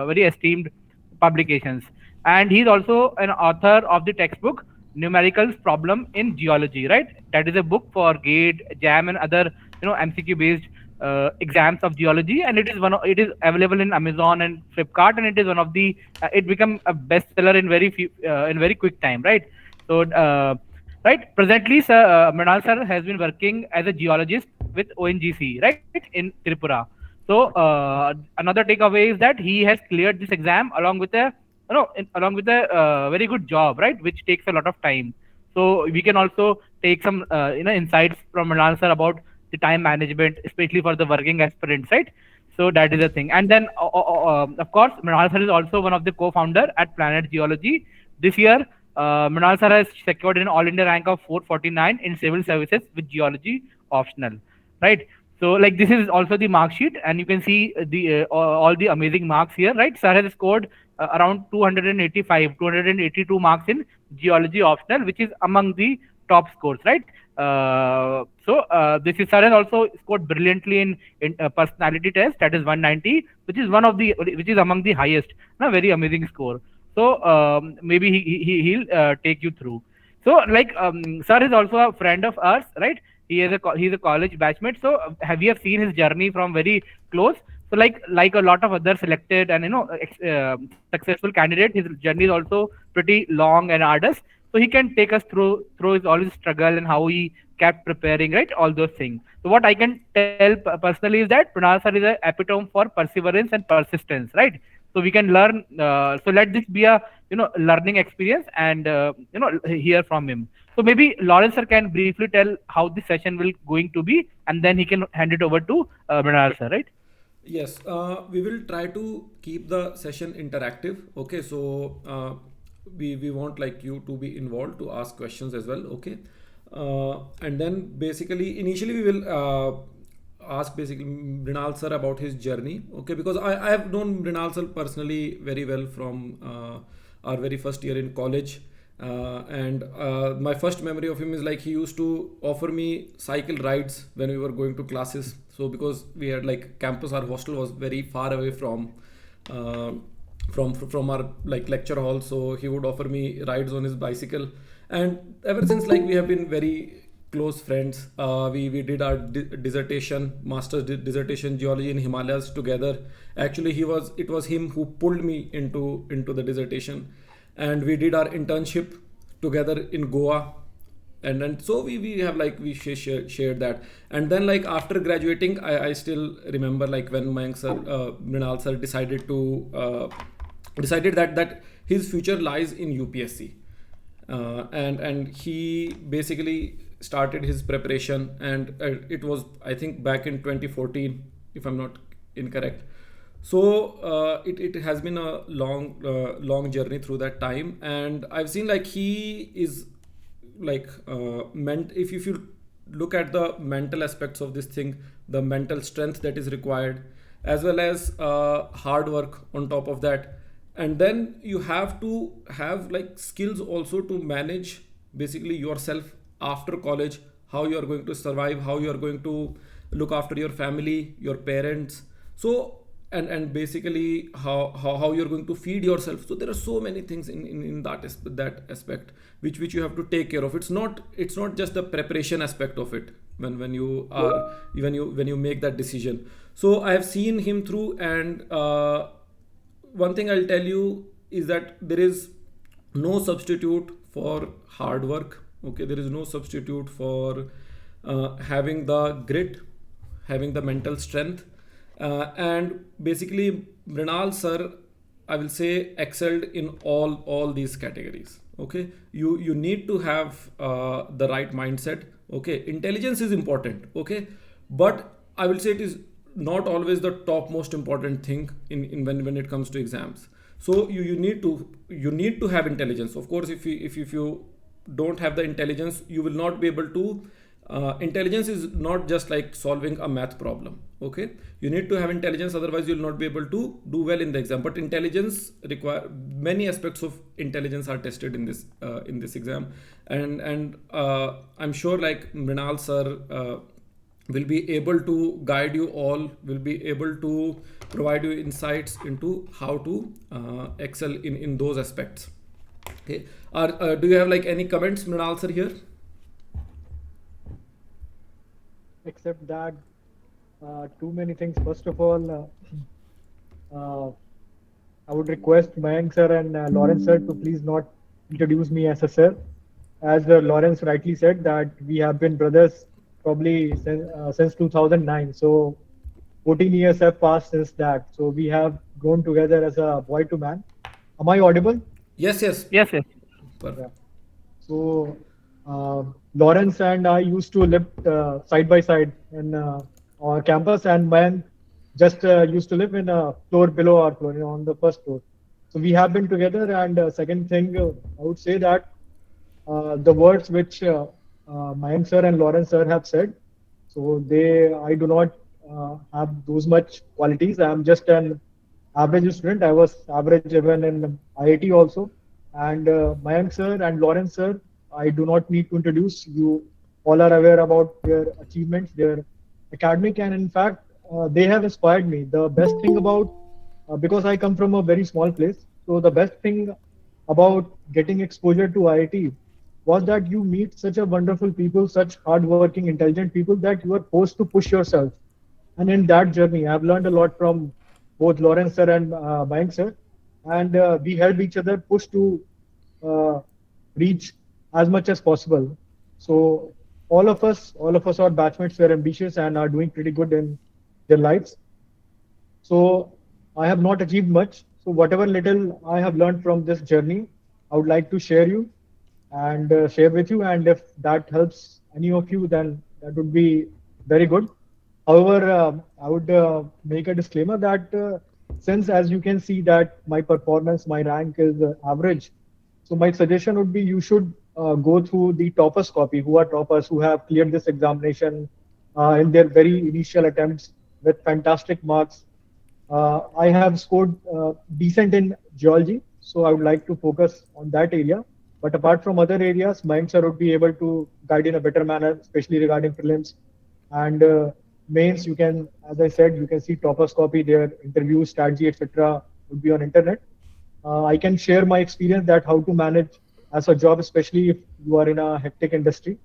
very esteemed publications. And he's also an author of the textbook Numericals Problem in Geology, right? That is a book for GATE, JAM, and other MCQ based exams of geology, and it is available in Amazon and Flipkart, and it is one of the it become a bestseller in very quick time, right? So right, presently, sir, Mrinal sir has been working as a geologist with ONGC, right, in Tripura. So another takeaway is that he has cleared this exam along with a along with a very good job, right, which takes a lot of time. So we can also take some insights from Mrinal sir about the time management, especially for the working aspirants, right? So that is the thing. And then, of course, Mrinal sir is also one of the co-founder at Planet Geology. This year, Mrinal sir has secured an All India rank of 449 in civil services with geology optional, right? So, like, this is also the mark sheet, and you can see the all the amazing marks here, right? Sir has scored around 285, 282 marks in geology optional, which is among the top scores, right? This is sir has also scored brilliantly in personality test, that is 190, which is among the highest. A very amazing score. So maybe he'll take you through. So like sir is also a friend of ours, right? He's a college batchmate. So have you have seen his journey from very close? So like a lot of other selected and successful candidates, his journey is also pretty long and arduous. So he can take us through all his struggle and how he kept preparing, right? All those things. So what I can tell personally is that Pranal sir is an epitome for perseverance and persistence, right? So we can learn. So let this be a learning experience, and hear from him. So maybe Lawrence sir can briefly tell how this session will going to be, and then he can hand it over to Pranal sir, right? Yes, we will try to keep the session interactive. Okay, so we want like you to be involved to ask questions as well. Okay, and then basically initially we will ask basically Mrinal sir about his journey. Okay, because I have known Mrinal sir personally very well from our very first year in college. And my first memory of him is like he used to offer me cycle rides when we were going to classes. So because we had like campus, our hostel was very far away uh, from our like lecture hall. So he would offer me rides on his bicycle, and ever since like we have been very close friends. We did our dissertation, master's dissertation geology in Himalayas together. Actually, it was him who pulled me into the dissertation, and we did our internship together in Goa. And so we have like we shared that. And then like after graduating, I still remember like when Mayank sir, Mrinal sir decided that his future lies in UPSC, and he basically started his preparation, and it was I think back in 2014 if I'm not incorrect. So it has been a long journey through that time, and I've seen like he is like if you look at the mental aspects of this thing, the mental strength that is required, as well as hard work on top of that. And then you have to have like skills also to manage basically yourself after college, how you are going to survive, how you are going to look after your family, your parents. So and basically how you're going to feed yourself. So there are so many things in that aspect which you have to take care of. It's not just the preparation aspect of it when you are when you make that decision. So I have seen him through, and one thing I'll tell you is that there is no substitute for hard work. Okay, there is no substitute for having the grit, having the mental strength. And basically Mrinal sir, I will say, excelled in all these categories. Okay, you need to have the right mindset. Okay, intelligence is important. Okay, but I will say it is not always the top most important thing in when it comes to exams. So you need to have intelligence. Of course, if you don't have the intelligence, you will not be able to. Intelligence is not just like solving a math problem. Okay, you need to have intelligence, otherwise you'll not be able to do well in the exam. But intelligence require many aspects of intelligence are tested in this exam. And I'm sure like Mrinal sir will be able to guide you all, will be able to provide you insights into how to excel in those aspects. Okay. Do you have like any comments, Mrinal sir, here? Except that too many things. First of all, uh, I would request Mayank sir and Lawrence sir to please not introduce me as a sir. As Lawrence rightly said, that we have been brothers probably since 2009. So 14 years have passed since that. So we have grown together as a boy to man. Am I audible? Yes, yes. Yes, yes. Yeah. So Lawrence and I used to live side by side in our campus, and Mayank just used to live in a floor below our floor, on the first floor. So we have been together. And second thing, I would say that the words which Mayank sir and Lawrence sir have said, so I do not have those much qualities. I am just an average student. I was average even in IIT also. And Mayank sir and Lawrence sir, I do not need to introduce. You all are aware about their achievements, their academic, and in fact, they have inspired me. The best thing about, because I come from a very small place, so the best thing about getting exposure to IIT was that you meet such a wonderful people, such hardworking, intelligent people that you are forced to push yourself. And in that journey, I've learned a lot from both Lawrence sir and Mayank sir, and we help each other push to uh, reach as much as possible. So all of us are batchmates. Were ambitious and are doing pretty good in their lives. So I have not achieved much. So whatever little I have learned from this journey, I would like to share you and share with you. And if that helps any of you, then that would be very good. However, I would make a disclaimer that since, as you can see, that my performance, my rank is average, so my suggestion would be you should go through the toppers copy, who are toppers, who have cleared this examination in their very initial attempts with fantastic marks. I have scored decent in geology, so I would like to focus on that area. But apart from other areas, Mayank sir would be able to guide in a better manner, especially regarding prelims and mains. You can, as I said, you can see toppers copy, their interviews, strategy, etc. would be on internet. I can share my experience that how to manage as a job, especially if you are in a hectic industry.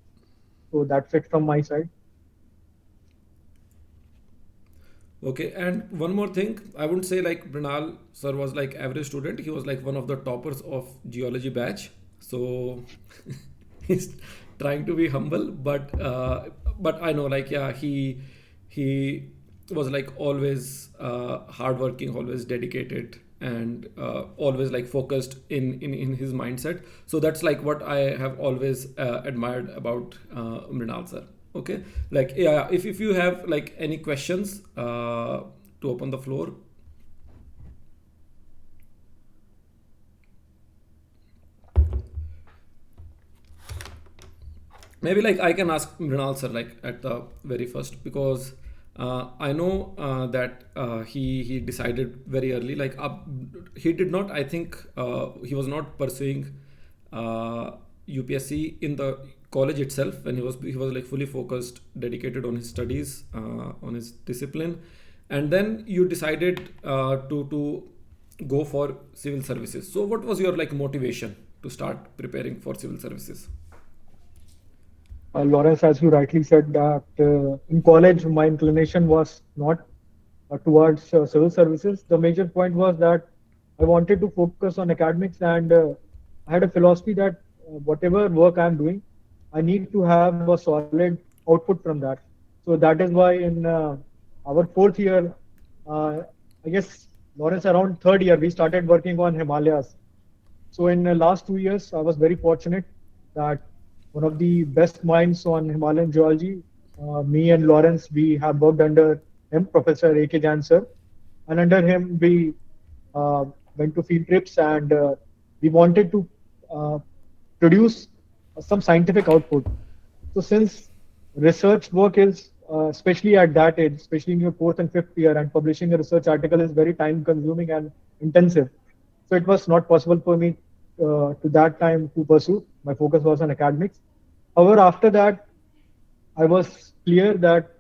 So that's it from my side. Okay, and one more thing, I wouldn't say like Brinal sir was like average student. He was like one of the toppers of geology batch. So he's trying to be humble, but I know like yeah, he was like always hardworking, always dedicated, and always like focused in his mindset. So that's like what I have always admired about Mrinal sir. Okay, like yeah, if you have like any questions to open the floor. Maybe like I can ask Mrinal sir like at the very first, because I know that he decided very early, like he did not, I think he was not pursuing UPSC in the college itself. When he was like fully focused, dedicated on his studies, on his discipline, and then you decided to go for civil services. So what was your like motivation to start preparing for civil services? Lawrence, as you rightly said, that in college my inclination was not towards civil services. The major point was that I wanted to focus on academics, and I had a philosophy that whatever work I'm doing, I need to have a solid output from that. So that is why in our fourth year, uh, I guess Lawrence, around third year, we started working on Himalayas. So in the last 2 years, I was very fortunate that one of the best minds on Himalayan geology, me and Lawrence, we have worked under him, Professor A.K. Jain sir, and under him we uh, went to field trips, and we wanted to uh, produce some scientific output. So since research work is, especially at that age, especially in your fourth and fifth year, and publishing a research article is very time consuming and intensive. So it was not possible for me to that time to pursue. My focus was on academics. However, after that, I was clear that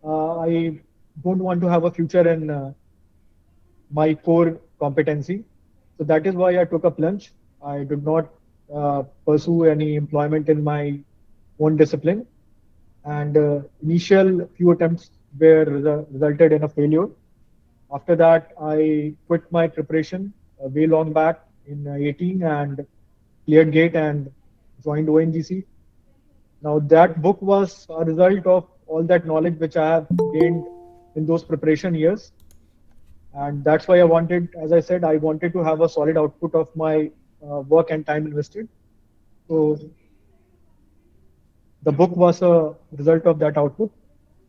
I don't want to have a future in my core competency. So that is why I took a plunge. I did not pursue any employment in my own discipline. And initial few attempts were resulted in a failure. After that, I quit my preparation way long back in 18 and cleared gate and joined ONGC. Now that book was a result of all that knowledge which I have gained in those preparation years. And that's why I wanted, as I said, I wanted to have a solid output of my work and time invested. So the book was a result of that output.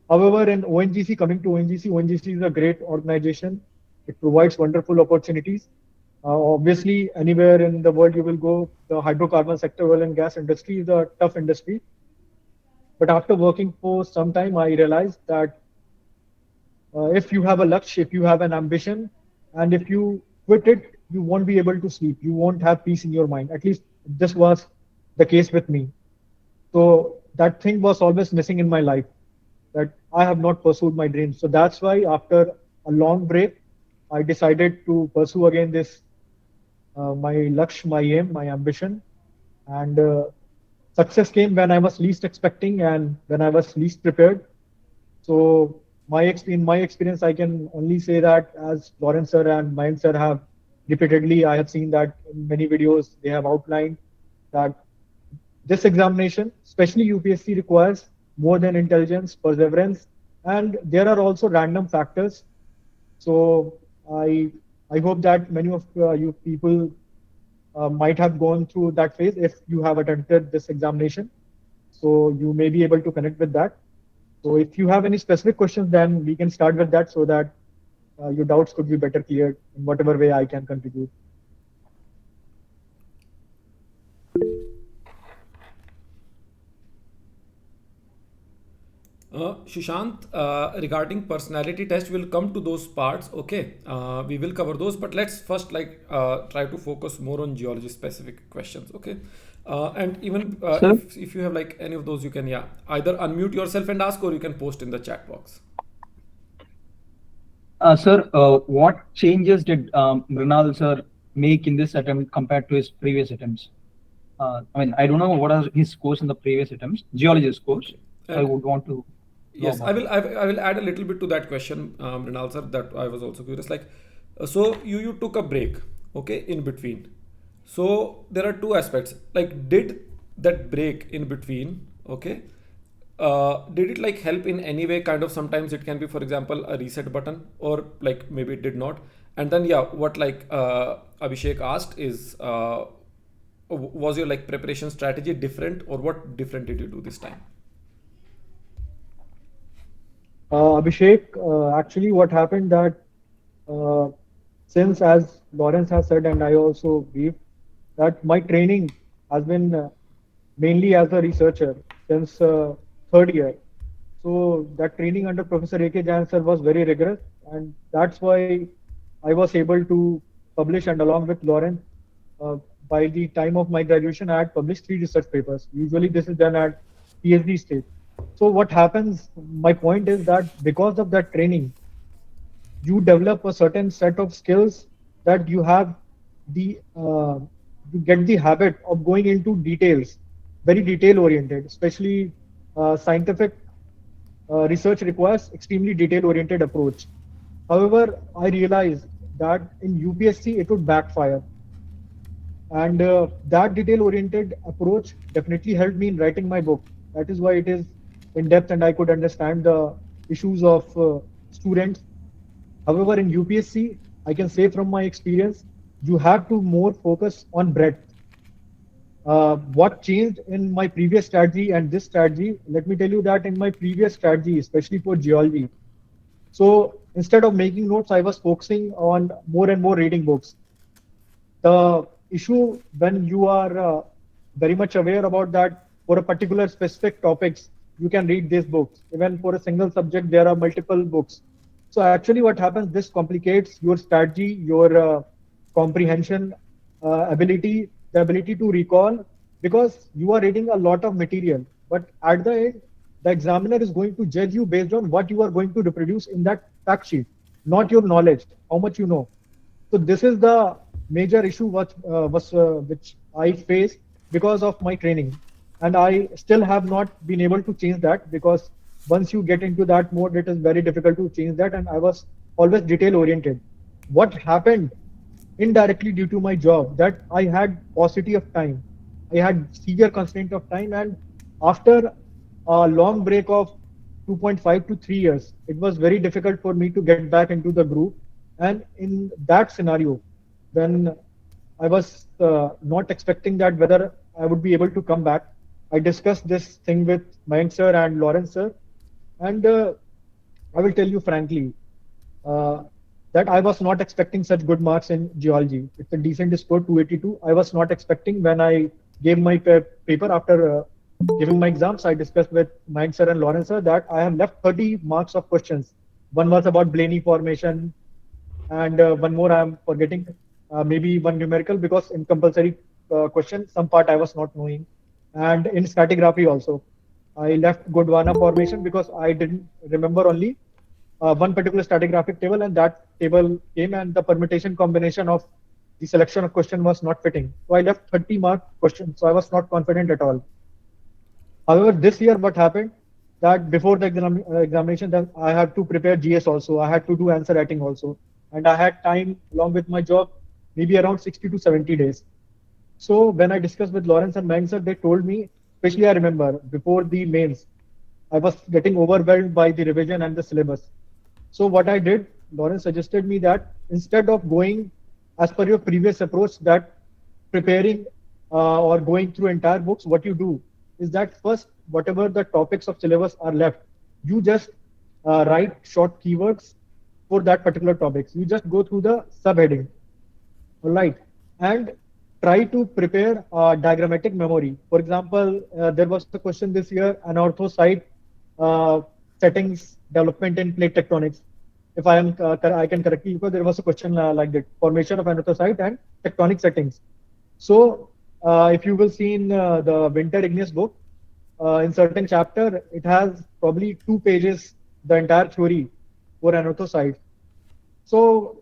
However, in ONGC, coming to ONGC, ONGC is a great organization. It provides wonderful opportunities. Obviously, anywhere in the world you will go, the hydrocarbon sector, oil and gas industry is a tough industry. But after working for some time, I realized that if you have a lux, if you have an ambition, and if you quit it, you won't be able to sleep. You won't have peace in your mind. At least this was the case with me. So that thing was always missing in my life, that I have not pursued my dreams. So that's why after a long break, I decided to pursue again this my laksh, my aim, my ambition, and success came when I was least expecting and when I was least prepared. So in my experience, I can only say that as Lawrence sir and Mayan sir have repeatedly, I have seen that in many videos they have outlined that this examination, especially UPSC, requires more than intelligence, perseverance, and there are also random factors. So I hope that many of you people might have gone through that phase if you have attempted this examination. So you may be able to connect with that. So if you have any specific questions, then we can start with that so that your doubts could be better cleared in whatever way I can contribute. Shushant, regarding personality test, we'll come to those parts. Okay, we will cover those, but let's first try to focus more on geology specific questions. Okay, and even Sir, if you have like any of those, you can either unmute yourself and ask, or you can post in the chat box. sir, what changes did Mrinal sir make in this attempt compared to his previous attempts? I mean, I don't know what are his scores in the previous attempts, geology scores. Okay. I would want to know Yes, I about will. it. I will add a little bit to that question, Mrinal sir. That I was also curious. Like, so you took a break, okay, in between. So there are two aspects. Like, did that break in between, okay, did it like help in any way? Kind of sometimes it can be, for example, a reset button, or like maybe it did not. And then what like Abhishek asked is, was your like preparation strategy different, or what different did you do this time? Abhishek, actually, what happened that uh, since, as Lawrence has said, and I also believe that my training has been mainly as a researcher since third year. So that training under Professor A.K. Jain sir was very rigorous, and that's why I was able to publish. And along with Lawrence, uh, by the time of my graduation, I had published 3 research papers. Usually, this is done at PhD stage. So what happens? My point is that because of that training, you develop a certain set of skills that you have the you get the habit of going into details, very detail oriented, especially scientific research requires extremely detail oriented approach. However, I realized that in UPSC it would backfire, and that detail oriented approach definitely helped me in writing my book. That is why it is in depth and I could understand the issues of students. However, in UPSC, I can say from my experience, you have to more focus on breadth. What changed in my previous strategy and this strategy? Let me tell you that in my previous strategy, especially for geology, so instead of making notes, I was focusing on more and more reading books. The issue when you are very much aware about that for a particular specific topics, you can read these books. Even for a single subject, there are multiple books. So actually, what happens? This complicates your strategy, your comprehension ability, the ability to recall, because you are reading a lot of material. But at the end, the examiner is going to judge you based on what you are going to reproduce in that fact sheet, not your knowledge, how much you know. So this is the major issue which I face because of my training, and I still have not been able to change that, because once you get into that mode, it is very difficult to change that. And I was always detail oriented. What happened indirectly due to my job, that I had paucity of time. I had severe constraint of time, and after a long break of 2.5 to 3 years, it was very difficult for me to get back into the group. And in that scenario, when I was not expecting that whether I would be able to come back, I discussed this thing with Mayank sir and Lawrence sir, and I will tell you frankly, uh, that I was not expecting such good marks in geology. It's a decent score, 282. I was not expecting when I gave my paper after giving my exams. I discussed with Mayank sir and Lawrence sir that I have left 30 marks of questions. One was about Blaney formation, and one more I am forgetting, maybe one numerical, because in compulsory question, some part I was not knowing. And in stratigraphy also, I left Gondwana formation because I didn't remember only one particular stratigraphic table, and that table came, and the permutation combination of the selection of question was not fitting. So I left 30 mark question. So I was not confident at all. However, this year what happened, that before the examination, then I had to prepare GS also. I had to do answer writing also, and I had time along with my job, maybe around 60 to 70 days. So when I discussed with Lawrence and Mang sir, they told me, especially I remember before the mains, I was getting overwhelmed by the revision and the syllabus. So what I did, Lawrence suggested me that instead of going as per your previous approach, that preparing or going through entire books, what you do is that first, whatever the topics of syllabus are left, you just write short keywords for that particular topics. You just go through the subheading, all right, and try to prepare diagrammatic memory. For example, there was a question this year, anortho site uh, settings development in plate tectonics. If I am, I can correct you, because there was a question like that: formation of anorthosite and tectonic settings. So, if you will see in the Winter Igneous book, in certain chapter, it has probably 2 pages, the entire theory for anorthosite. So,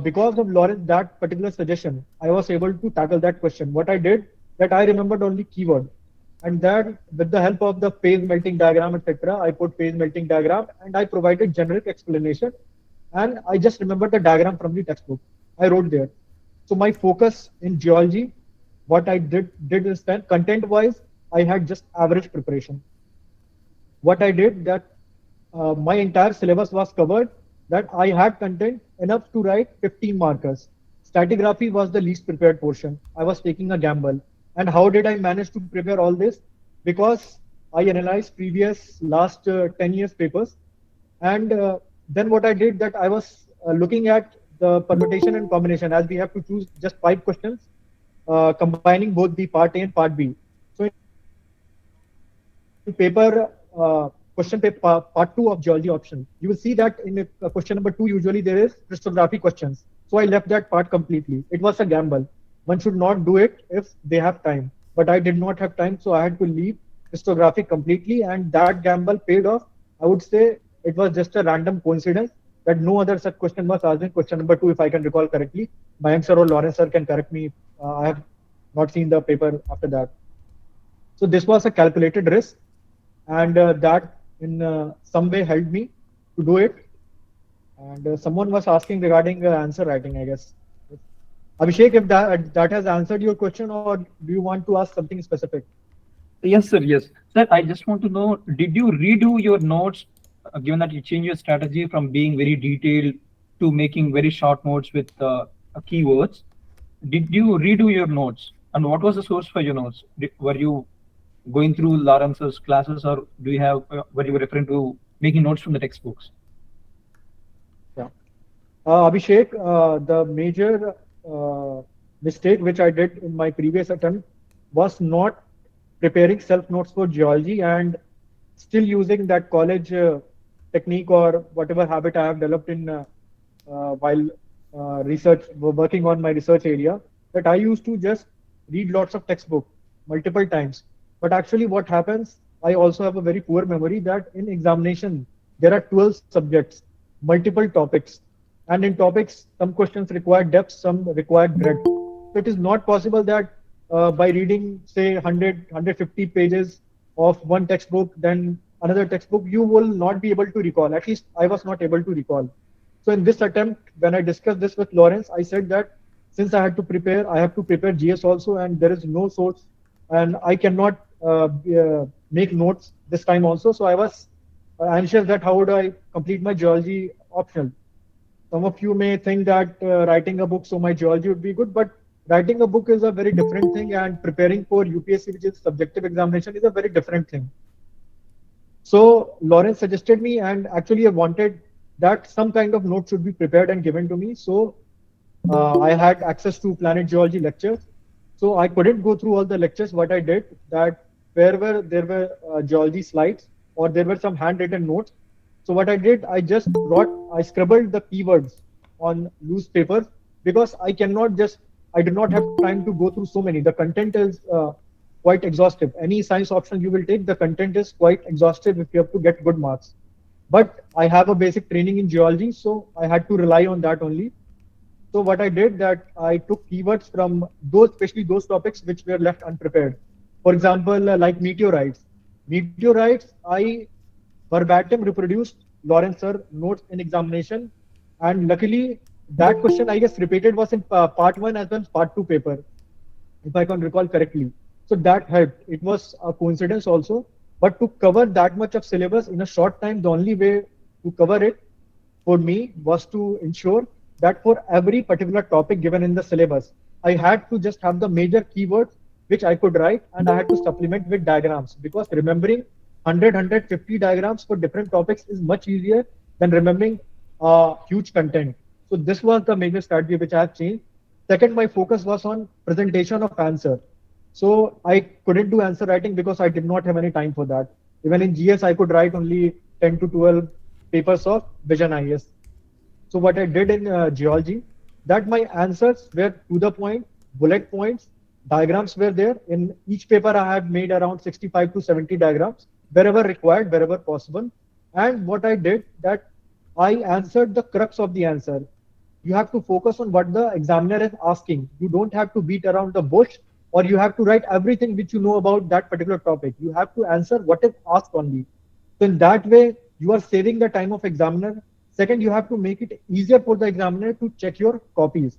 because of Lawrence, that particular suggestion, I was able to tackle that question. What I did, that I remembered only keyword, and that with the help of the phase melting diagram, etc., I put phase melting diagram, and I provided generic explanation, and I just remembered the diagram from the textbook. I wrote there. So my focus in geology, what I did is that content wise, I had just average preparation. What I did, that my entire syllabus was covered, that I had content enough to write 15 markers. Stratigraphy was the least prepared portion. I was taking a gamble. And how did I manage to prepare all this? Because I analyzed previous last 10 years papers. And then what I did, that I was looking at the permutation and combination, as we have to choose just 5 questions, combining both the part A and part B. So in paper, question paper part 2 of geology option, you will see that in question number 2, usually there is crystallography questions. So I left that part completely. It was a gamble. One should not do it if they have time. But I did not have time, so I had to leave crystallography completely, and that gamble paid off. I would say it was just a random coincidence that no other such question was asked in question number 2, if I can recall correctly. Mayank sir or Lawrence sir can correct me. I have not seen the paper after that. So this was a calculated risk, and that in some way helped me to do it. And someone was asking regarding answer writing, I guess. Abhishek, if that has answered your question, or do you want to ask something specific? Yes, sir. Yes, sir. I just want to know: did you redo your notes, given that you changed your strategy from being very detailed to making very short notes with keywords? Did you redo your notes, and what was the source for your notes? Were you going through Lawrence's classes, or do you have were you referring to making notes from the textbooks? Yeah. Abhishek, the major uh, mistake which I did in my previous attempt was not preparing self notes for geology, and still using that college technique or whatever habit I have developed in while research working on my research area, that I used to just read lots of textbook multiple times. But actually, what happens? I also have a very poor memory that in examination there are 12 subjects, multiple topics, and in topics some questions require depth, some require breadth. So it is not possible that by reading say 100 pages of one textbook, then another textbook, you will not be able to recall. At least I was not able to recall. So in this attempt, when I discussed this with Lawrence, I said that since I had to prepare, I have to prepare GS also, and there is no source, and I cannot make notes this time also. So I was anxious that how would I complete my geology optional. Some of you may think that writing a book, so my geology would be good, but writing a book is a very different thing, and preparing for UPSC, which is subjective examination, is a very different thing. So Lawrence suggested me, and actually I wanted that some kind of note should be prepared and given to me. So I had access to planet geology lectures. So I couldn't go through all the lectures. What I did that wherever there were geology slides or there were some handwritten notes. So what I did, I scribbled the keywords on loose paper because I did not have time to go through so many. The content is quite exhaustive. Any science option you will take, the content is quite exhaustive if you have to get good marks. But I have a basic training in geology, so I had to rely on that only. So what I did that I took keywords from those, especially those topics which were left unprepared. For example, like meteorites. Meteorites, I verbatim reproduced Lawrence sir notes in examination, and luckily that question I guess repeated was in part one as well as part two paper, if I can recall correctly. So that helped. It was a coincidence also, but to cover that much of syllabus in a short time, the only way to cover it for me was to ensure that for every particular topic given in the syllabus, I had to just have the major keywords which I could write, and I had to supplement with diagrams, because remembering 150 diagrams for different topics is much easier than remembering huge content. So this was the major strategy which I have changed. Second, my focus was on presentation of answer. So I couldn't do answer writing because I did not have any time for that. Even in GS, I could write only 10 to 12 papers of Vision IAS. So what I did in geology, that my answers were to the point, bullet points, diagrams were there. In each paper, I had made around 65 to 70 diagrams, wherever required, wherever possible. And what I did, that I answered the crux of the answer. You have to focus on what the examiner is asking. You don't have to beat around the bush, or you have to write everything which you know about that particular topic. You have to answer what is asked only. So in that way, you are saving the time of examiner. Second, you have to make it easier for the examiner to check your copies.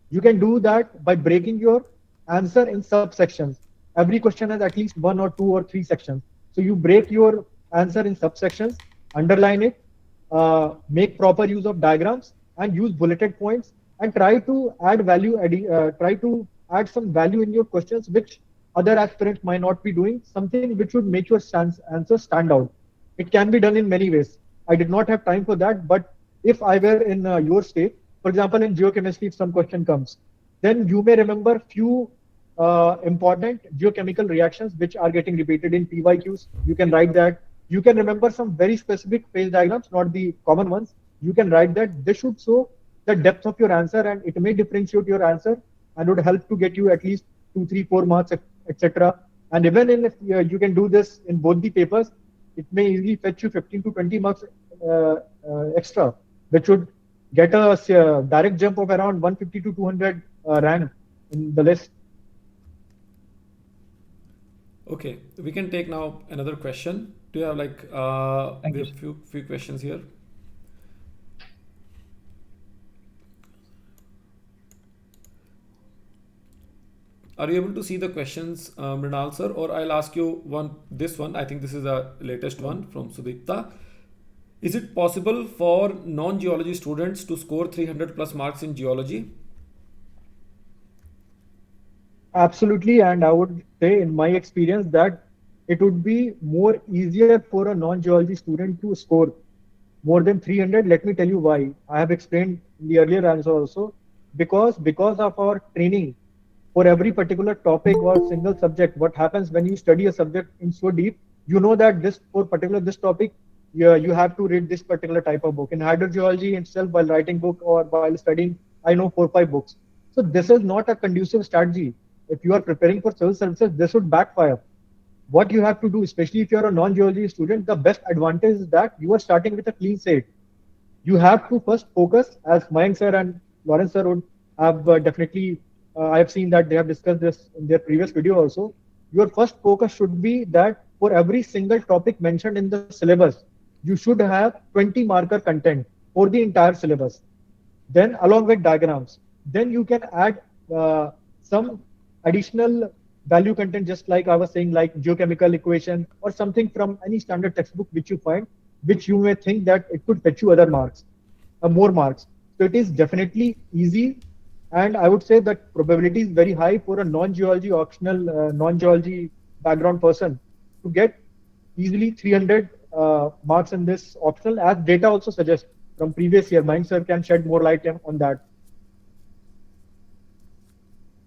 You can do that by breaking your answer in subsections. Every question has at least one or two or three sections. So you break your answer in subsections, underline it, make proper use of diagrams, and use bulleted points, and try to try to add some value in your questions which other aspirants might not be doing, something which would make your answer stand out. It can be done in many ways. I did not have time for that, but if I were in your state, for example, in geochemistry, if some question comes, then you may remember few important geochemical reactions which are getting repeated in PYQs. You can write that. You can remember some very specific phase diagrams, not the common ones. You can write that. This should show the depth of your answer, and it may differentiate your answer and would help to get you at least 2, 3, 4 marks, etc. And even if you can do this in both the papers, it may easily fetch you 15 to 20 marks extra, which would get a direct jump of around 150 to 200 rank in the list. Okay, we can take now another question. Do you have like we have few questions here? Are you able to see the questions, Mrinal sir, or I'll ask you this one. I think this is the latest one from Sudipta. Is it possible for non-geology students to score 300 plus marks in geology? Absolutely, and I would say in my experience that it would be more easier for a non-geology student to score more than 300. Let me tell you why. I have explained in the earlier answer also, because of our training for every particular topic or single subject. What happens when you study a subject in so deep, you know that this topic, you have to read this particular type of book. In hydrogeology itself, while writing book or while studying, I know 4, 5 books. So this is not a conducive strategy. If you are preparing for civil services, this would backfire. what you have to do, especially if you're a non-geology student, the best advantage is that you are starting with a clean slate. You have to first focus, as Mayank sir and Lawrence sir would have definitely, I have seen that they have discussed this in their previous video also. Your first focus should be that for every single topic mentioned in the syllabus, you should have 20 marker content for the entire syllabus. Then along with diagrams, then you can add some additional value content, just like I was saying, like geochemical equation or something from any standard textbook which you find, which you may think that it could fetch you other marks, more marks. So it is definitely easy, and I would say that probability is very high for a non-geology optional, non-geology background person to get easily 300 marks in this optional, as data also suggests from previous year. Mine sir can shed more light on that.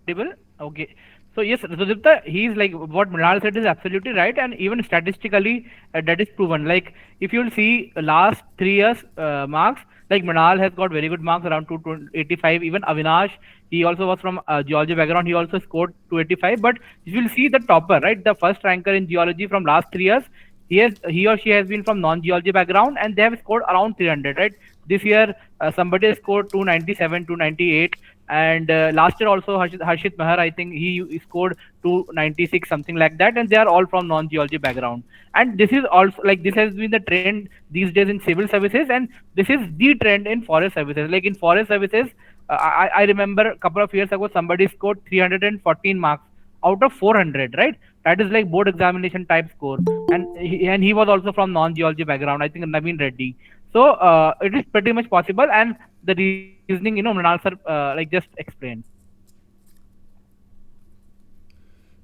Audible? Okay. So yes, Sudipta, he's like what Mrinal said is absolutely right, and even statistically that is proven. Like if you'll see last 3 years marks, like Mrinal has got very good marks around 285. Even Avinash, he also was from geology background. He also scored 285. But if you'll see the topper, right, the first ranker in geology from last 3 years, he or she has been from non-geology background, and they have scored around 300. Right, this year somebody has scored 297, 298, and last year also Harshit Mahar, I think he scored 296, something like that, and they are all from non-geology background. And this is also like this has been the trend these days in civil services, and this is the trend in forest services. Like in forest services, I remember a couple of years ago somebody scored 314 marks out of 400, right? That is like board examination type score, and he was also from non-geology background, I think Naveen Reddy. So it is pretty much possible, and the reasoning, Mrinal sir like just explained.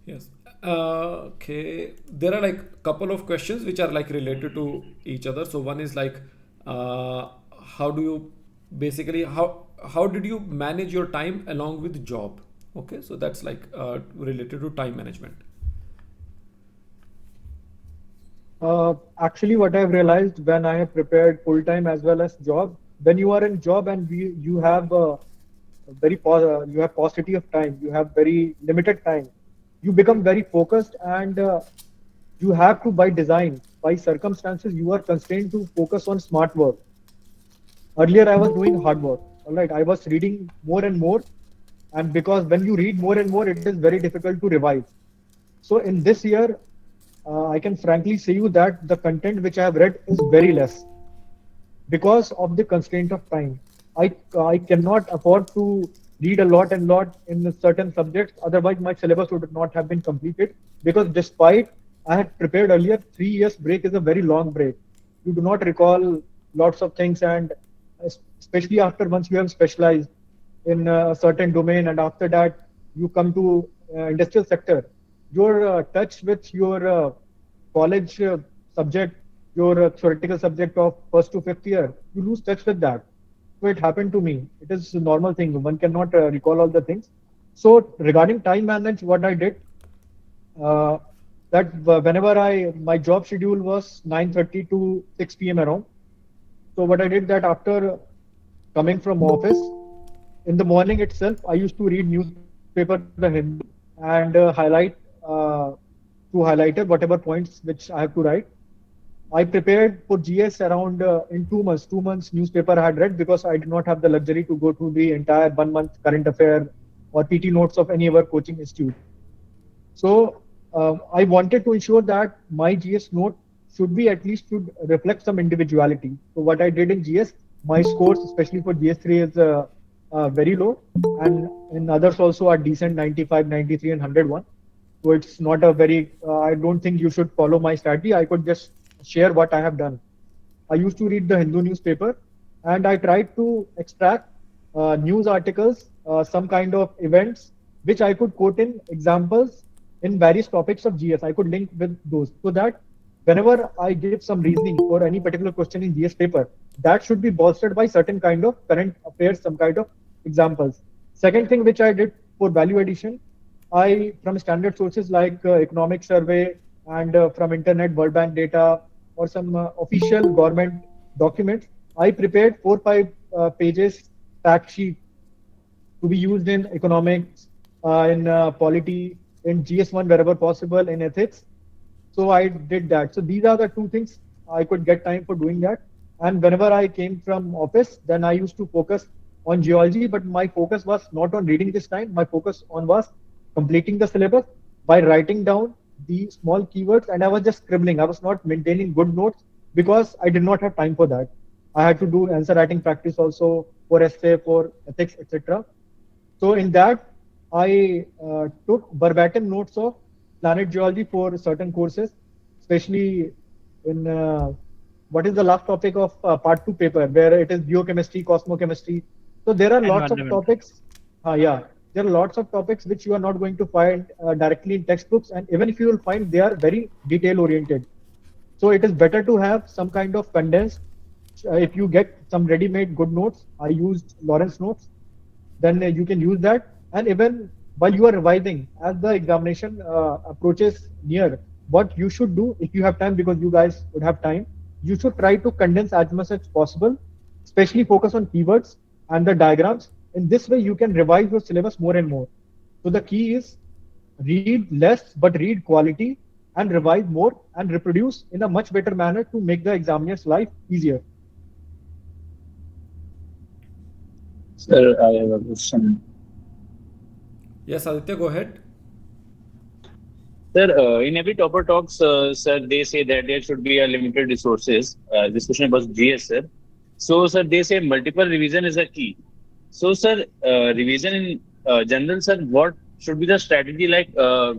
Yes. Okay. There are like couple of questions which are like related to each other. So one is like, how do you basically how did you manage your time along with job? Okay, so that's like related to time management. Actually, what I've realized when I have prepared full time as well as job, when you are in job and you have you have paucity of time, you have very limited time, you become very focused, and you have to, by design, by circumstances, you are constrained to focus on smart work. Earlier, I was doing hard work. All right, I was reading more and more, and because when you read more and more, it is very difficult to revise. So in this year, I can frankly say you that the content which I have read is very less because of the constraint of time. I cannot afford to read a lot and lot in certain subjects. Otherwise, my syllabus would not have been completed. Because despite I had prepared earlier, 3 years break is a very long break. You do not recall lots of things, and especially after once you have specialized in a certain domain, and after that you come to industrial sector, your touch with your college subject, your theoretical subject of first to fifth year, you lose touch with that. So it happened to me. It is a normal thing. One cannot recall all the things. So regarding time management, what I did, uh, that whenever my job schedule was 9:30 to 6 p.m. around. So what I did that after coming from office, in the morning itself, I used to read newspaper, The Hindu, and to highlighter whatever points which I have to write. I prepared for GS around in 2 months. 2 months newspaper I had read because I did not have the luxury to go through the entire 1 month current affair or PT notes of any other coaching institute. So I wanted to ensure that my GS note should be at least should reflect some individuality. So what I did in GS, my scores, especially for GS3, is very low, and in others also are decent, 95, 93, and 101. So it's not a very. I don't think you should follow my strategy. I could just share what I have done. I used to read the Hindu newspaper, and I tried to extract news articles, some kind of events, which I could quote in examples in various topics of GS. I could link with those so that whenever I give some reasoning for any particular question in GS paper, that should be bolstered by certain kind of current affairs, some kind of examples. Second thing which I did for value addition, I from standard sources like economic survey and from internet World Bank data or some official government documents, I prepared 4 5 pages fact sheet to be used in economics, in polity, in GS1 wherever possible, in ethics. So I did that. So these are the two things I could get time for doing that. And whenever I came from office, then I used to focus on geology, but my focus was not on reading this time. My focus on was completing the syllabus by writing down the small keywords, and I was just scribbling. I was not maintaining good notes because I did not have time for that. I had to do answer writing practice also for essay, for ethics, etc. So in that, I took verbatim notes of planet geology for certain courses, especially in what is the last topic of part 2 paper, where it is biochemistry, cosmochemistry. So there are lots of Environment. topics. Yeah, there are lots of topics which you are not going to find directly in textbooks, and even if you will find, they are very detail oriented. So it is better to have some kind of condensed. If you get some ready-made good notes, I used Lawrence notes, then you can use that. And even while you are revising, as the examination approaches near, what you should do if you have time, because you guys would have time, you should try to condense as much as possible, especially focus on keywords and the diagrams. In this way, you can revise your syllabus more and more. So the key is read less but read quality, and revise more and reproduce in a much better manner to make the examiner's life easier. Sir, I have a question. Yes, Aditya, go ahead. Sir, in every topper talks, sir, they say that there should be a limited resources. This question was GS, sir. So, sir, they say multiple revision is a key. So, sir, revision in general, sir, what should be the strategy? Like,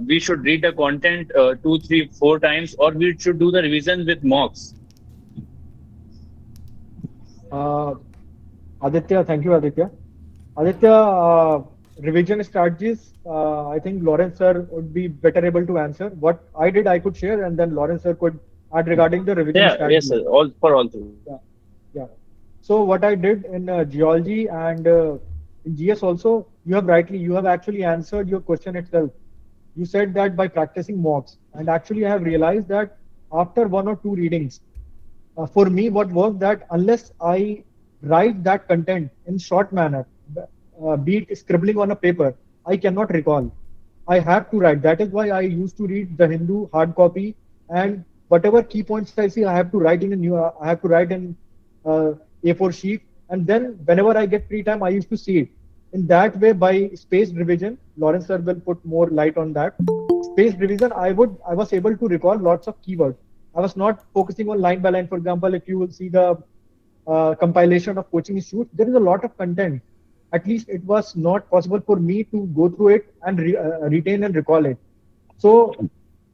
we should read the content 2, 3, 4 times, or we should do the revision with mocks. Uh, Aditya, thank you, Aditya. Aditya, revision strategies, I think Lawrence sir would be better able to answer. What I did, I could share, and then Lawrence sir could add regarding the revision Yeah, yes, strategies. sir. All for all three. Yeah, yeah. So what I did in geology and in GS also, you have actually answered your question itself. You said that by practicing mocks, and actually I have realized that after one or two readings, for me, what worked that unless I write that content in short manner, be it scribbling on a paper, I cannot recall. I have to write. That is why I used to read the Hindu hard copy, and whatever key points I see, I have to write in a new. I have to write in A4 sheet, and then whenever I get free time, I used to see it. In that way, by spaced revision, Lawrence sir will put more light on that. Spaced revision, I was able to recall lots of keywords. I was not focusing on line by line. For example, if you will see the compilation of coaching institutes, there is a lot of content. At least it was not possible for me to go through it and retain and recall it. So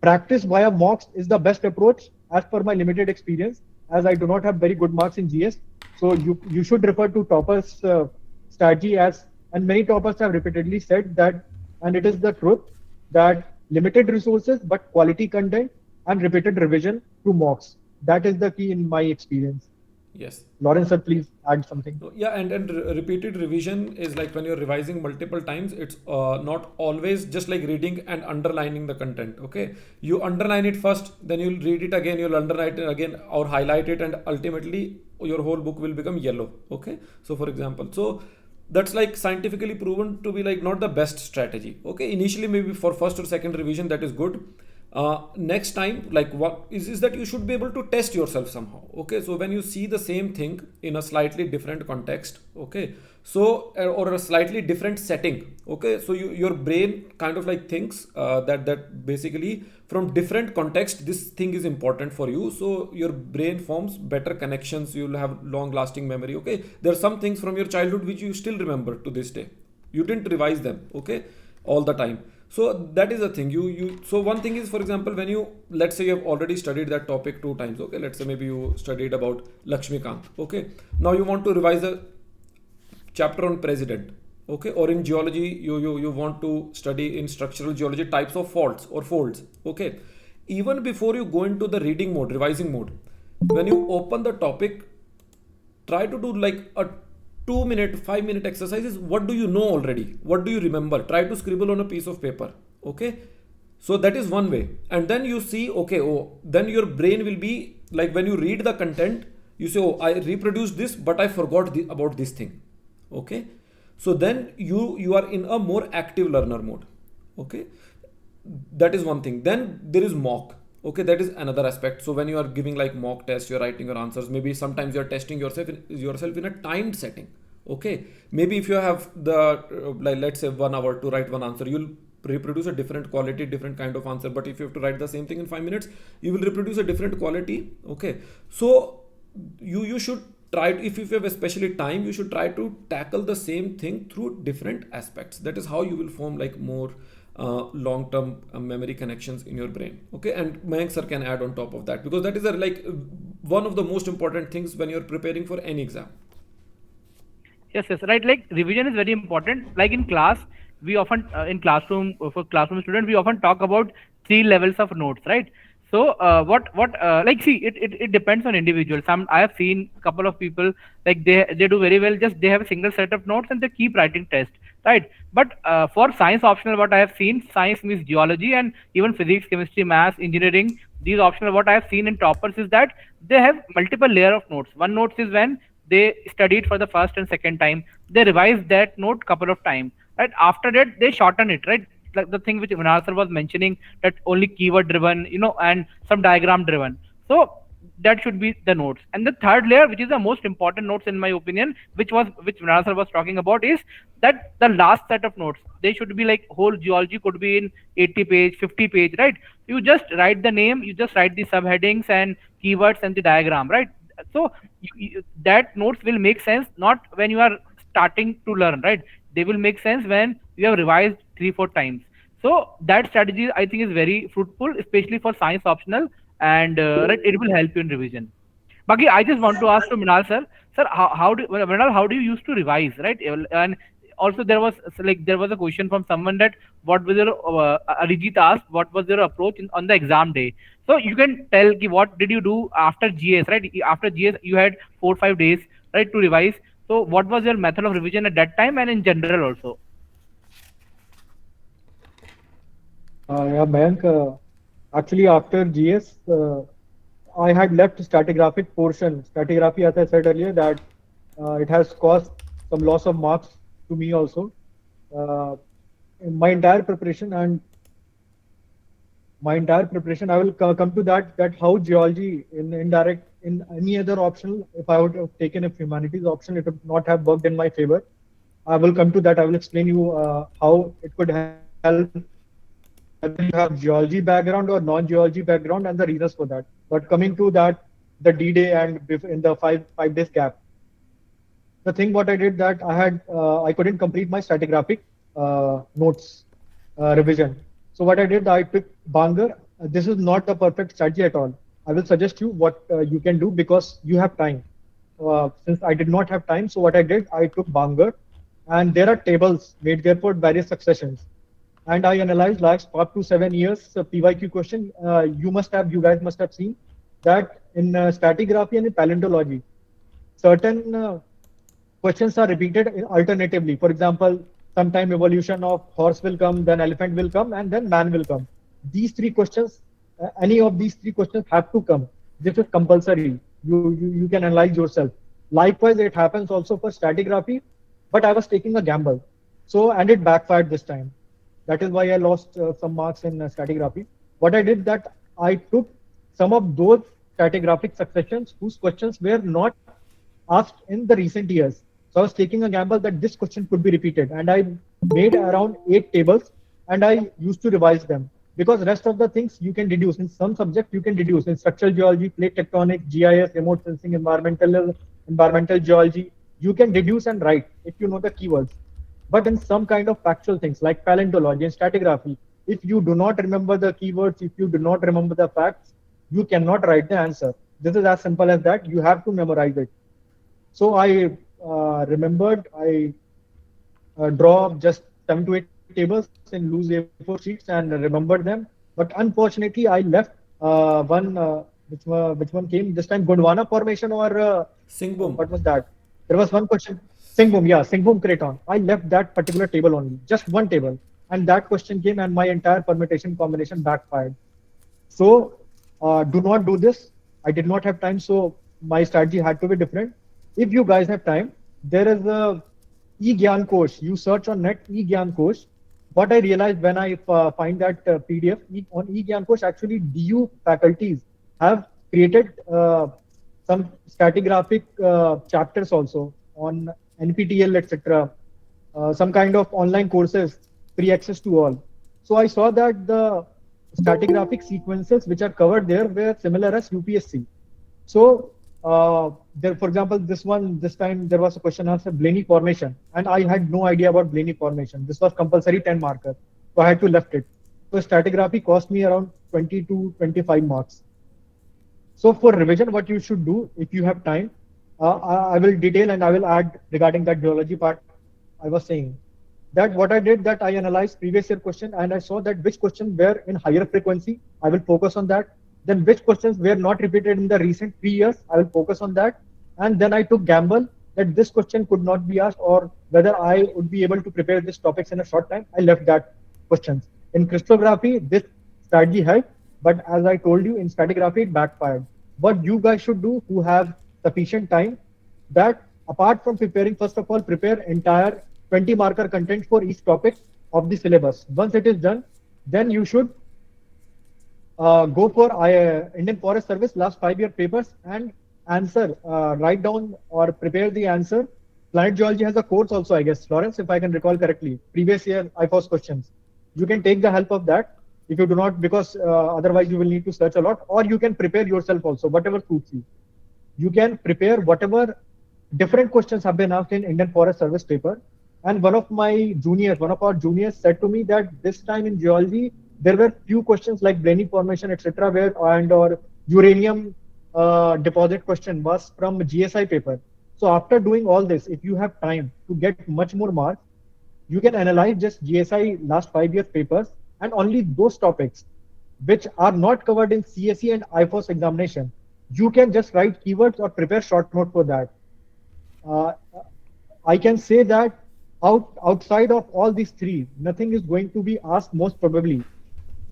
practice via mocks is the best approach as per my limited experience, as I do not have very good marks in GS. So you should refer to toppers strategy, as and many toppers have repeatedly said that, and it is the truth, that limited resources but quality content and repeated revision through mocks. That is the key in my experience. Yes. Lawrence sir, please add something. Yeah, and repeated revision is like when you're revising multiple times, it's not always just like reading and underlining the content. Okay, you underline it first, then you'll read it again, you'll underline it again or highlight it, and ultimately your whole book will become yellow. Okay, so for example, so that's like scientifically proven to be like not the best strategy. Okay, initially maybe for first or second revision that is good. Next time, like what is that you should be able to test yourself somehow. Okay, so when you see the same thing in a slightly different context, okay, so or a slightly different setting, okay, so your brain kind of like thinks that basically from different context this thing is important for you, so your brain forms better connections, you'll have long lasting memory. Okay, there are some things from your childhood which you still remember to this day, you didn't revise them, okay, all the time. So that is the thing. So one thing is, for example, when you, let's say you have already studied that topic 2 times. Okay, let's say maybe you studied about Lakshmikant. Okay, now you want to revise a chapter on president. Okay, or in geology you want to study in structural geology types of faults or folds. Okay, even before you go into the reading mode, revising mode, when you open the topic, try to do like a 2 minute 5 minute exercises. What do you know already, what do you remember, try to scribble on a piece of paper. Okay, so that is one way, and then you see, okay, oh, then your brain will be like, when you read the content, you say, oh, I reproduced this but I forgot about this thing. Okay, so then you are in a more active learner mode. Okay, that is one thing. Then there is mock. Okay, that is another aspect. So when you are giving like mock test, you're writing your answers. Maybe sometimes you're testing yourself in a timed setting. Okay, maybe if you have the like let's say 1 hour to write one answer, you'll reproduce a different quality, different kind of answer. But if you have to write the same thing in 5 minutes, you will reproduce a different quality. Okay, so you should try if you have especially time, you should try to tackle the same thing through different aspects. That is how you will form like more long-term memory connections in your brain. Okay, and Mayank sir can add on top of that, because that is one of the most important things when you're preparing for any exam. Yes, yes, right. Like revision is very important. Like in class, we often in classroom for classroom student, we often talk about three levels of notes, right? So what like see it depends on individual. Some I have seen couple of people like they do very well. Just they have a single set of notes and they keep writing test, right? But for science optional, what I have seen, science means geology and even physics, chemistry, maths, engineering. These optional, what I have seen in toppers is that they have multiple layer of notes. One notes is when they studied for the first and second time, they revised that note couple of times, right? After that they shorten it, right? Like the thing which Mrinal sir was mentioning, that only keyword driven, and some diagram driven. So that should be the notes. And the third layer, which is the most important notes in my opinion, which Mrinal sir was talking about, is that the last set of notes, they should be like whole geology could be in 80 page, 50 page, right? You just write the name, you just write the subheadings and keywords and the diagram, right? So that notes will make sense not when you are starting to learn, right? They will make sense when you have revised 3 4 times. So that strategy I think is very fruitful, especially for science optional, and right, it will help you in revision. Baki, I just want to ask to Minal sir, Minal, how do you used to revise, right? And also there was a question from someone that what was your Arijit asked what was your approach on the exam day. So you can tell ki, what did you do after GS, right? After GS you had 4 5 days, right, to revise. So what was your method of revision at that time and in general also? Yeah, Mayank, actually after GS, I had left stratigraphic portion. Stratigraphy, as I said earlier, that it has caused some loss of marks to me also. In my entire preparation and I will come to that how geology in indirect in any other optional, if I would have taken a humanities option, it would not have worked in my favor. I will come to that. I will explain you how it could help whether you have geology background or non-geology background and the reasons for that. But coming to that, the D-Day and in the five days gap, the thing what I did that I couldn't complete my stratigraphic notes revision. So what I did, I took Banger. This is not the perfect strategy at all. I will suggest you what you can do because you have time. Since I did not have time, so what I did, I took Banger, and there are tables made there for various successions. And I analyzed last up to 7 years PYQ question. You guys must have seen that in stratigraphy and in paleontology, certain questions are repeated alternatively. For example, sometime evolution of horse will come, then elephant will come, and then man will come. These three questions, any of these three questions have to come. This is compulsory. You can analyze yourself. Likewise, it happens also for stratigraphy, but I was taking a gamble. So, and it backfired this time. That is why I lost some marks in stratigraphy. What I did that I took some of those stratigraphic successions whose questions were not asked in the recent years. So I was taking a gamble that this question could be repeated, and I made around 8 tables, and I used to revise them because rest of the things you can deduce in some subject. You can deduce in structural geology, plate tectonics, GIS, remote sensing, environmental geology. You can deduce and write if you know the keywords. But in some kind of factual things like paleontology and stratigraphy, if you do not remember the keywords, if you do not remember the facts, you cannot write the answer. This is as simple as that. You have to memorize it. So I remembered, I draw just 7 to 8 tables in loose A4 sheets and remembered them. But unfortunately, I left one, which one came this time, Gondwana Formation or Singhbum. what was that? There was one question. Singhbum, yeah, Singhbum Craton. I left that particular table only, just one table. And that question came and my entire permutation combination backfired. So do not do this. I did not have time, so my strategy had to be different. If you guys have time, there is a e-Gyan course. You search on net e-Gyan course. what I realized when I find that PDF on eGyankosh, actually DU faculties have created some stratigraphic chapters also on NPTEL, etc. Some kind of online courses, free access to all. So I saw that the stratigraphic sequences which are covered there were similar as UPSC. So there, for example, this time there was a question answer Blaney formation, and I had no idea about Blaney formation. This was compulsory 10 marker, so I had to left it. So stratigraphy cost me around 20 to 25 marks. So for revision, what you should do if you have time, I will detail and I will add regarding that geology part I was saying. That what I did that I analyzed previous year question and I saw that which questions were in higher frequency. I will focus on that. Then which questions were not repeated in the recent 3 years. I will focus on that. And then I took gamble that this question could not be asked or whether I would be able to prepare these topics in a short time. I left that questions. In crystallography, this strategy helped, but as I told you, in stratigraphy, it backfired. What you guys should do who have sufficient time, that apart from preparing, first of all, prepare entire 20 marker content for each topic of the syllabus. Once it is done, then you should go for Indian Forest Service last 5 year papers and answer, write down or prepare the answer. Planet Geology has a course also, I guess, Lawrence, if I can recall correctly, previous year IFOS questions. You can take the help of that if you do not, because otherwise you will need to search a lot, or you can prepare yourself also, whatever suits you. You can prepare whatever different questions have been asked in Indian Forest Service paper. And one of our juniors said to me that this time in geology, there were few questions like Blaney formation, etc., where and or uranium deposit question was from GSI paper. So after doing all this, if you have time to get much more marks, you can analyze just GSI last 5 years papers and only those topics which are not covered in CSE and IFOS examination. You can just write keywords or prepare short note for that. Uh, I can say that outside of all these three, nothing is going to be asked most probably.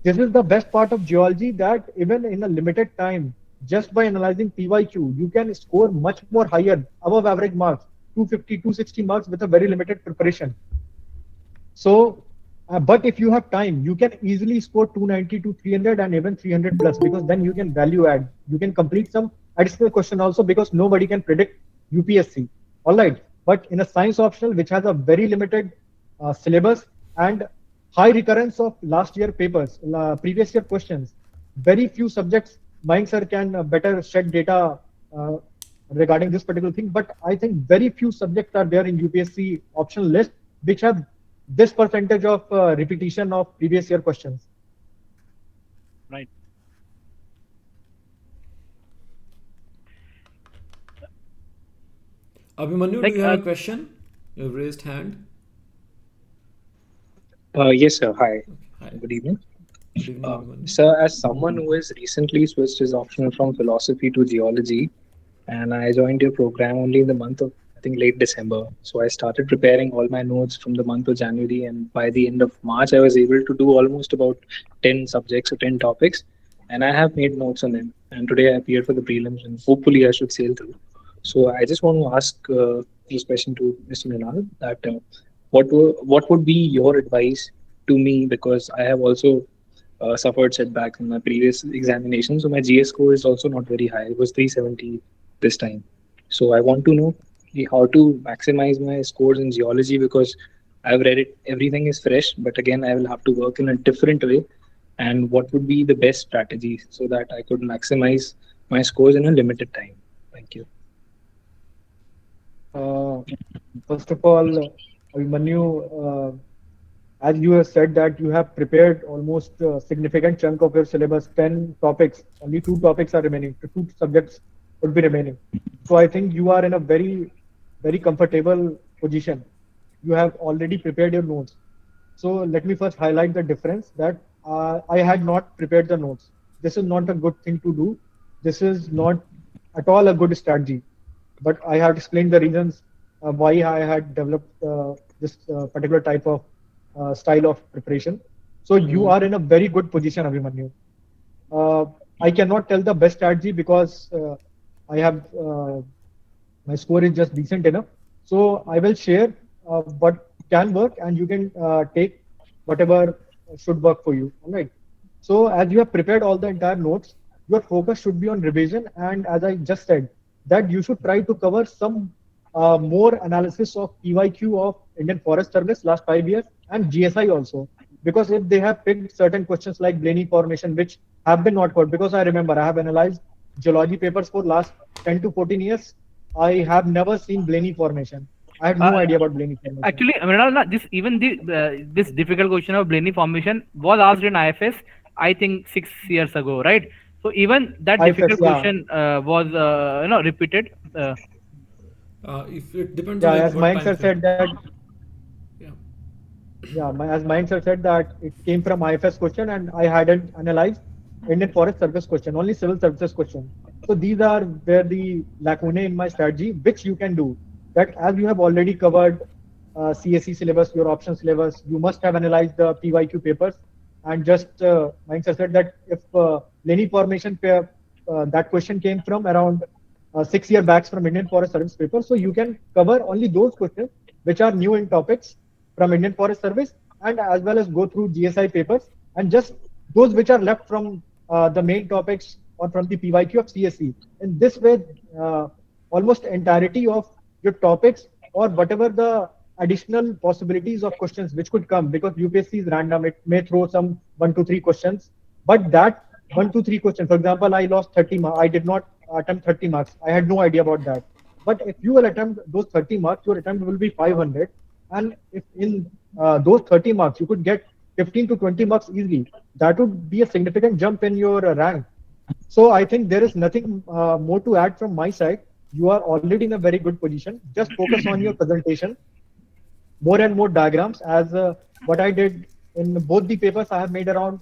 This is the best part of geology that even in a limited time, just by analyzing PYQ, you can score much more higher, above average marks, 250, 260 marks with a very limited preparation. So, but if you have time, you can easily score 290 to 300 and even 300 plus because then you can value add. You can complete some additional question also because nobody can predict UPSC. All right. But in a science optional, which has a very limited syllabus and high recurrence of last year papers, previous year questions, very few subjects, Mayank sir can better shed data uh, regarding this particular thing. But I think very few subjects are there in UPSC optional list which have this percentage of repetition of previous year questions. Right. Abhimanyu, do Like you have a question? You've raised hand. Yes, sir. Hi. Hi. Good evening. Good evening, Abhimanyu. Sir, as someone who has recently switched his option from philosophy to geology, and I joined your program only in the month of, I think, late December. So I started preparing all my notes from the month of January, and by the end of March, I was able to do almost about 10 subjects or 10 topics, and I have made notes on them. And today I appeared for the prelims, and hopefully I should sail through. So I just want to ask this question to Mr. Mrinal that what would be your advice to me, because I have also suffered setbacks in my previous examination. So my GS score is also not very high. It was 370 this time. So I want to know how to maximize my scores in geology because I've read it. Everything is fresh, but again, I will have to work in a different way. And what would be the best strategy so that I could maximize my scores in a limited time? Thank you. Uh, First of all, Abhimanyu, as you have said that you have prepared almost a significant chunk of your syllabus, 10 topics, only two topics are remaining, two subjects would be remaining. So I think you are in a very, very comfortable position. You have already prepared your notes. So let me first highlight the difference that I had not prepared the notes. This is not a good thing to do. This is not at all a good strategy. But I have explained the reasons why I had developed this particular type of style of preparation. So you are in a very good position, Abhimanyu. Uh, I cannot tell the best strategy because I have my score is just decent enough. So I will share what can work, and you can take whatever should work for you. All right. So as you have prepared all the entire notes, your focus should be on revision. And as I just said, that you should try to cover some more analysis of PYQ of Indian Forest Service last 5 years and GSI also. Because if they have picked certain questions like Blaney Formation, which have been not covered, because I remember I have analyzed geology papers for last 10 to 14 years. I have never seen Blaney Formation. I had Uh, no idea about Blaney Formation. Actually, Mrinal, this even the this difficult question of Blaney formation was asked in IFS, I think 6 years ago, right? So even that IFS, difficult yeah. question was repeated. If it depends on Yeah, like as what Mayank time sir frame. said that, Yeah. yeah, as Mayank sir said that it came from IFS question and I hadn't analyzed Indian Forest Service question, only civil services question. So these are where the lacunae in my strategy, which you can do. That as you have already covered CSE syllabus, your option syllabus, you must have analyzed the PYQ papers. And just Mayank sir said that if Lenny formation pair, that question came from around 6 year backs from Indian Forest Service paper. So you can cover only those questions which are new in topics from Indian Forest Service and as well as go through GSI papers and just those which are left from the main topics or from the PYQ of CSE. In this way, almost entirety of your topics or whatever the additional possibilities of questions which could come because UPSC is random, it may throw some 1 2 3 questions, but that 1 2 3 questions, for example, I lost 30 marks, I did not attempt 30 marks, I had no idea about that. But if you will attempt those 30 marks, your attempt will be 500. And if in those 30 marks, you could get 15 to 20 marks easily, that would be a significant jump in your rank. So I think there is nothing more to add from my side. You are already in a very good position. Just focus on your presentation, more and more diagrams. As what I did in both the papers, I have made around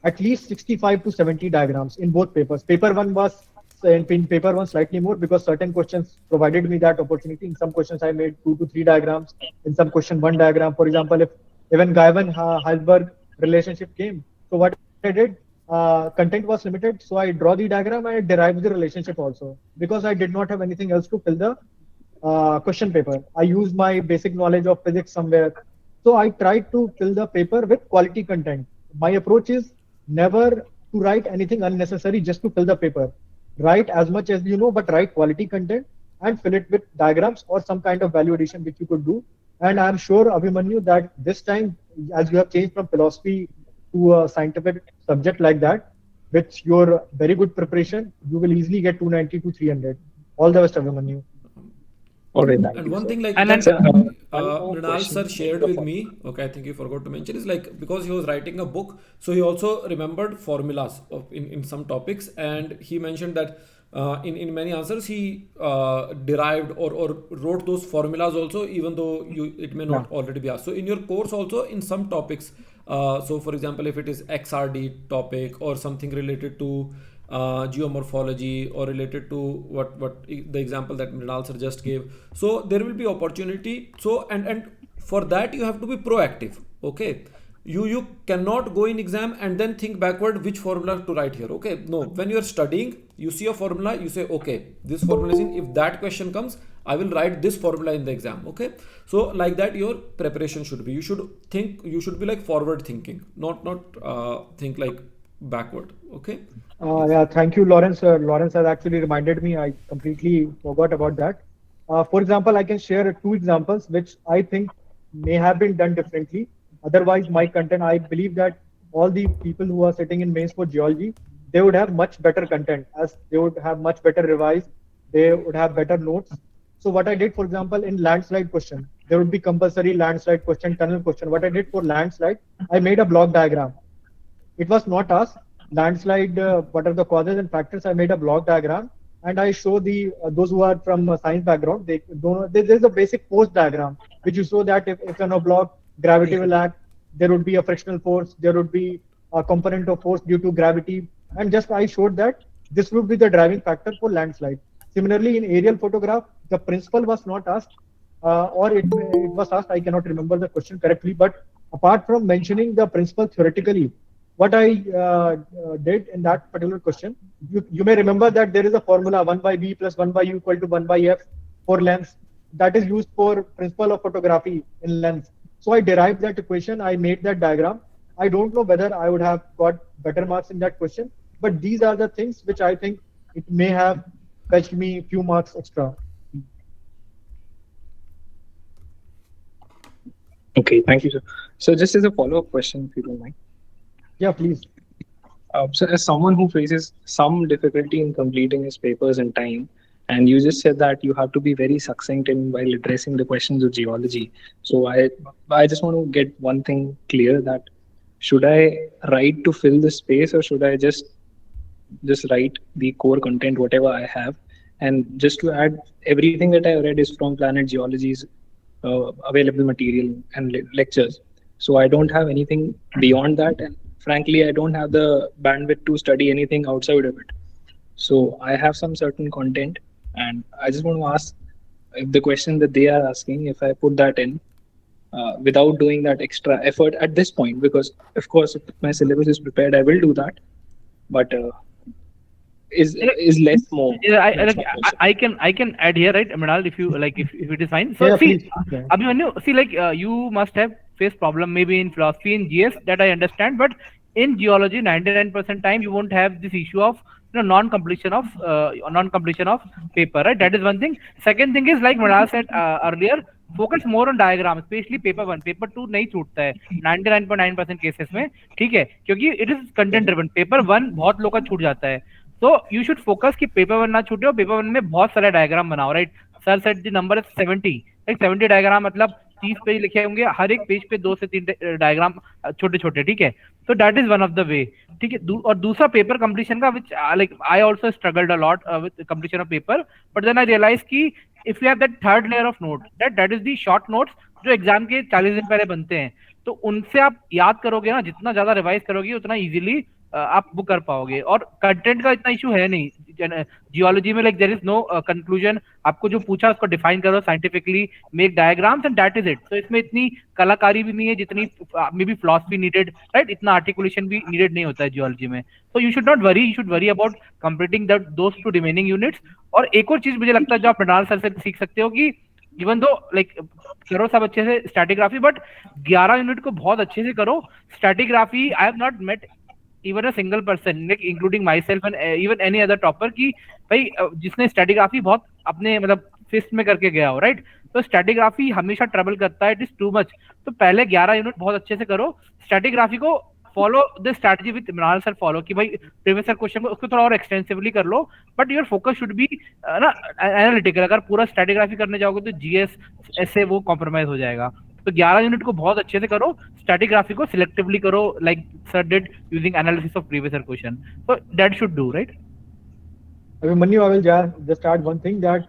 at least 65 to 70 diagrams in both papers. Paper one was in paper one slightly more because certain questions provided me that opportunity. In some questions, I made 2 to 3 diagrams. In some question, one diagram. For example, if even Gaivan Halberg relationship came, so what I did, content was limited, so I draw the diagram and I derive the relationship also because I did not have anything else to fill the question paper. I used my basic knowledge of physics somewhere. So I tried to fill the paper with quality content. My approach is never to write anything unnecessary just to fill the paper. Write as much as you know, but write quality content and fill it with diagrams or some kind of value addition which you could do. And I'm sure, Abhimanyu, that this time, as you have changed from philosophy to a scientific subject like that, with your very good preparation, you will easily get 290 to 300. All the best, Abhimanyu. All right, thank And you, one sir. thing like And that then Sir, one more Mrinal sir question. shared with me, okay, I think you forgot to mention, is like because he was writing a book, so he also remembered formulas in some topics, and he mentioned that in many answers he derived or wrote those formulas also, even though it may Yeah. not already be asked. So in your course also in some topics, so for example, if it is XRD topic or something related to geomorphology or related to what the example that Mrinal sir just gave, so there will be opportunity. So and for that you have to be proactive. Okay, you cannot go in exam and then think backward which formula to write here. Okay, no, when you are studying, you see a formula, you say okay, this formula is in, if that question comes, I will write this formula in the exam. Okay, so like that your preparation should be, you should think, you should be like forward thinking, not think like backward. Okay. Yes. Yeah, thank you, Lawrence. Lawrence has actually reminded me. I completely forgot about that. For example, I can share 2 examples which I think may have been done differently. Otherwise, my content, I believe that all the people who are sitting in mains for geology, they would have much better content as they would have much better revised. They would have better notes. So what I did, for example, in landslide question, there would be compulsory landslide question, tunnel question. What I did for landslide, I made a block diagram. It was not asked. Landslide, what are the causes and factors? I made a block diagram and I show the those who are from a science background. They don't know. There's a basic force diagram which you show that if in a block gravity will act, there would be a frictional force, there would be a component of force due to gravity, and just I showed that this would be the driving factor for landslide. Similarly, in aerial photograph, the principle was not asked, it was asked. I cannot remember the question correctly, but apart from mentioning the principle theoretically, what I did in that particular question, you may remember that there is a formula 1 by b plus 1 by u equal to 1 by f for length that is used for principle of photography in length. So I derived that equation. I made that diagram. I don't know whether I would have got better marks in that question, but these are the things which I think it may have fetched me few marks extra. Okay, thank you, sir. So just as a follow-up question, if you don't mind. Yeah, please. So, as someone who faces some difficulty in completing his papers in time, and you just said that you have to be very succinct in while addressing the questions of geology. So, I just want to get one thing clear, that should I write to fill the space, or should I just write the core content, whatever I have, and just to add, everything that I read is from Planet Geology's available material and lectures. So I don't have anything beyond that, and frankly, I don't have the bandwidth to study anything outside of it. So I have some certain content, and I just want to ask if the question that they are asking, if I put that in without doing that extra effort at this point, because of course, if my syllabus is prepared, I will do that. But is less more? Yeah, That's my question. I can add here, right, Mrinal, if you like, if it is fine. Yeah, So yeah, see, please. Yeah. Abhimanyu, see, like you must have faced problem maybe in philosophy in GS, that I understand, but in geology, 99% time you won't have this issue of non-completion of paper, right? That is one thing. Second thing is, like Mrinal said earlier, focus more on diagram, specially paper one, paper two नहीं छूटता है 99.9% cases में, ठीक है, क्योंकि it is content driven. Paper one बहुत लोग का छूट जाता है, तो यू शुड फोकस कि पेपर वन ना छूटे, और पेपर वन में बहुत सारे डायग्राम बनाओ, right. Sir set the number is 70, like 70 diagram, मतलब 30 पेज लिखे होंगे, हर एक पेज पे 2 से 3 डायग्राम छोटे छोटे, ठीक है. तो that is one of the way, ठीक है. और दूसरा पेपर कंप्लीशन का, which like I also struggled a lot with completion of paper, but then I realize कि if you have that third layer of note, that is the short notes जो exam के 40 दिन पहले बनते हैं, तो उनसे आप याद करोगे ना, जितना ज्यादा रिवाइज करोगे उतना इजीली आप बुक कर पाओगे. और कंटेंट का इतना इशू है नहीं जियोलॉजी में, like there is no conclusion. आपको जो पूछा उसको डिफाइन करो scientifically, make diagrams and that is it. तो इसमें इतनी कलाकारी भी नहीं है जितनी may be philosophy needed, right. इतना आर्टिकुलेशन भी नीडेड नहीं होता है जियोलॉजी में. तो you should not worry, you should worry about completing that those two remaining units. और एक और चीज मुझे लगता है जो आप मृणाल सर से सीख सकते हो, कि इवन दो लाइक करो सब अच्छे से स्टैटिग्राफी, बट 11 यूनिट को बहुत अच्छे से करो. Stratigraphy I have not met even a single person, like including myself and even any other topper, की भाई जिसने स्टैटिग्राफी बहुत अपने मतलब फिस्ट में करके गया हो, राइट. तो स्टैटिग्राफी हमेशा ट्रबल करता है, इट इज टू मच. तो पहले 11 यूनिट बहुत अच्छे से करो स्टैटिग्राफी को. Follow the strategy with Mrinal sir, follow कि भाई प्रीवियस ईयर क्वेश्चन को उसको थोड़ा और एक्सटेंसिवली कर लो, but your focus should be ना एनालिटिकल. अगर पूरा स्ट्रैटिग्राफी करने जाओगे तो जीएस ऐसे वो कॉम्प्रोमाइज हो जाएगा. तो 11 यूनिट को बहुत अच्छे से करो, स्ट्रैटिग्राफी को सिलेक्टिवली करो, like sir did using analysis of previous year question. So that should do, right? Abhimanyu, I will just add one thing, that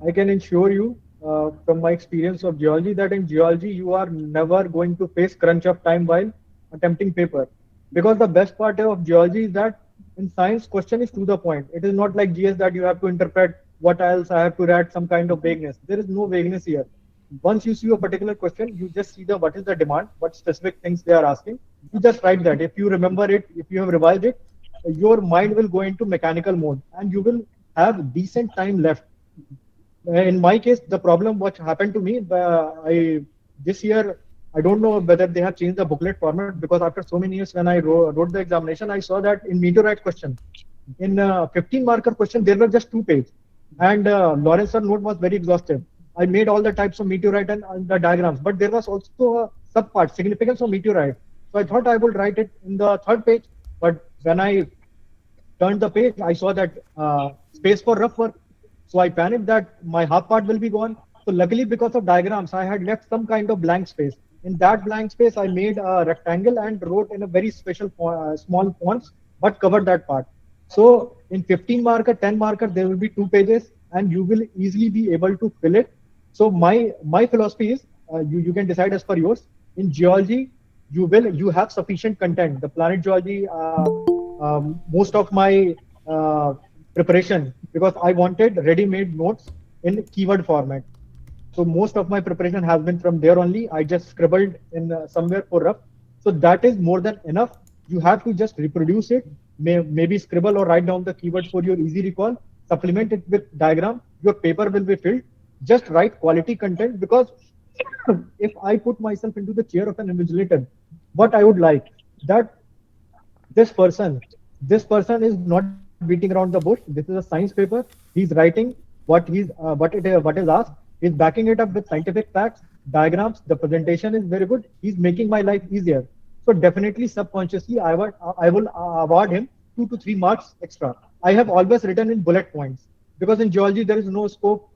I can ensure you from my experience of geology, that in geology you are never going to face crunch of time while attempting paper. Because the best part of geology is that in science, question is to the point. It is not like GS that you have to interpret what else, I have to add some kind of vagueness. There is no vagueness here. Once you see a particular question, you just see the what is the demand, what specific things they are asking. You just write that. If you remember it, if you have revised it, your mind will go into mechanical mode and you will have decent time left. In my case, the problem what happened to me, I this year, I don't know whether they have changed the booklet format, because after so many years when I wrote the examination, I saw that in meteorite question, in 15 marker question, there were just 2 pages, and Lawrence sir note was very exhaustive. I made all the types of meteorite and the diagrams, but there was also a sub part, significance of meteorite. So I thought I would write it in the 3rd page, but when I turned the page, I saw that space for rough work. So I panicked that my half part will be gone. So luckily, because of diagrams, I had left some kind of blank space. In that blank space, I made a rectangle and wrote in a very special small fonts, but covered that part. So in 15 marker, 10 marker, there will be 2 pages, and you will easily be able to fill it. So my philosophy is, you can decide as per yours. In geology, you have sufficient content. The planet geology, most of my preparation, because I wanted ready-made notes in keyword format. So most of my preparation has been from there only. I just scribbled in somewhere for rough. So that is more than enough. You have to just reproduce it, maybe scribble or write down the keywords for your easy recall, supplement it with diagram. Your paper will be filled. Just write quality content, because if I put myself into the chair of an invigilator, what I would like that this person is not beating around the bush. This is a science paper. He's writing what is asked. He's backing it up with scientific facts, diagrams. The presentation is very good. He's making my life easier. So definitely subconsciously I will award him 2 to 3 marks extra. I have always written in bullet points because in geology there is no scope.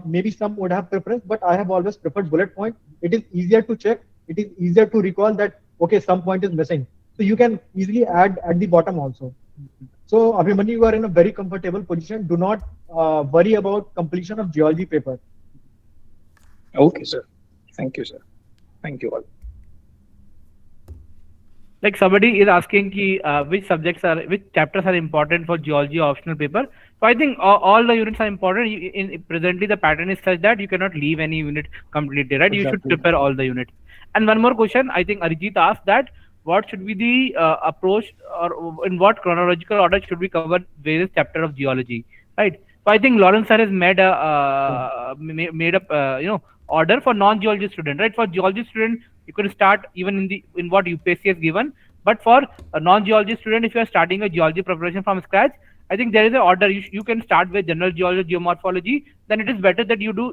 Maybe some would have preference, but I have always preferred bullet point. It is easier to check. It is easier to recall that okay, some point is missing. So you can easily add at the bottom also. So Abhimanyu, you are in a very comfortable position. Do not worry about completion of geology paper. Okay, sir. Thank you, sir. Thank you all. Like somebody is asking ki, which chapters are important for geology optional paper. So I think all the units are important. Presently the pattern is such that you cannot leave any unit completely, right? You should Exactly. prepare all the units. And one more question, I think Arijit asked that what should be the approach, or in what chronological order should we cover various chapter of geology, right? So I think Lawrence sir has made a made up order for non-geology student, right? For geology student, you can start even in what UPSC has given. But for a non-geology student, if you are starting a geology preparation from scratch, I think there is an order. You can start with general geology, geomorphology. Then it is better that you do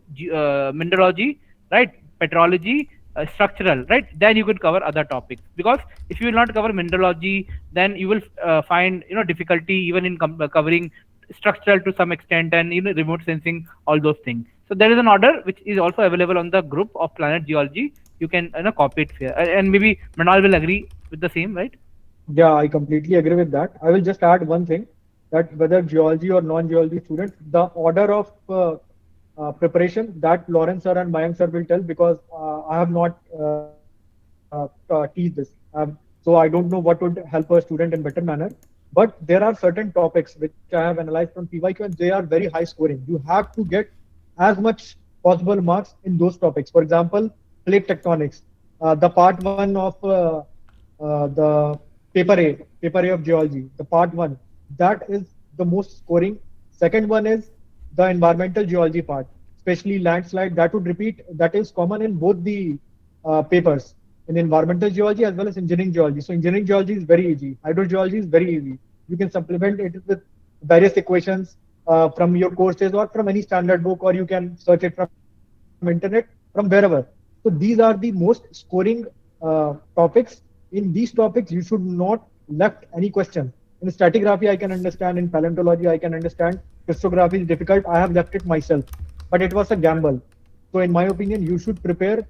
mineralogy, right? Petrology, structural, right? Then you could cover other topics, because if you will not cover mineralogy, then you will find difficulty even in covering structural to some extent, and remote sensing, all those things. So there is an order which is also available on the group of Planet Geology. You can copy it here, and maybe Mrinal will agree with the same, right? Yeah, I completely agree with that. I will just add one thing that whether geology or non-geology students, the order of preparation that Lawrence sir and Mayank sir will tell because I have not teach this. So I don't know what would help a student in better manner. But there are certain topics which I have analyzed from PYQ and they are very high scoring. You have to get as much possible marks in those topics. For example, plate tectonics, the part one of the paper A of geology, the part one, that is the most scoring. Second one is the environmental geology part, especially landslide. That would repeat. That is common in both the papers, in environmental geology as well as engineering geology. So engineering geology is very easy. Hydrogeology is very easy. You can supplement it with various equations from your courses or from any standard book, or you can search it from internet, from wherever. So these are the most scoring topics. In these topics, you should not left any question. In stratigraphy, I can understand. In paleontology, I can understand. Crystallography is difficult. I have left it myself, but it was a gamble. So, in my opinion, you should prepare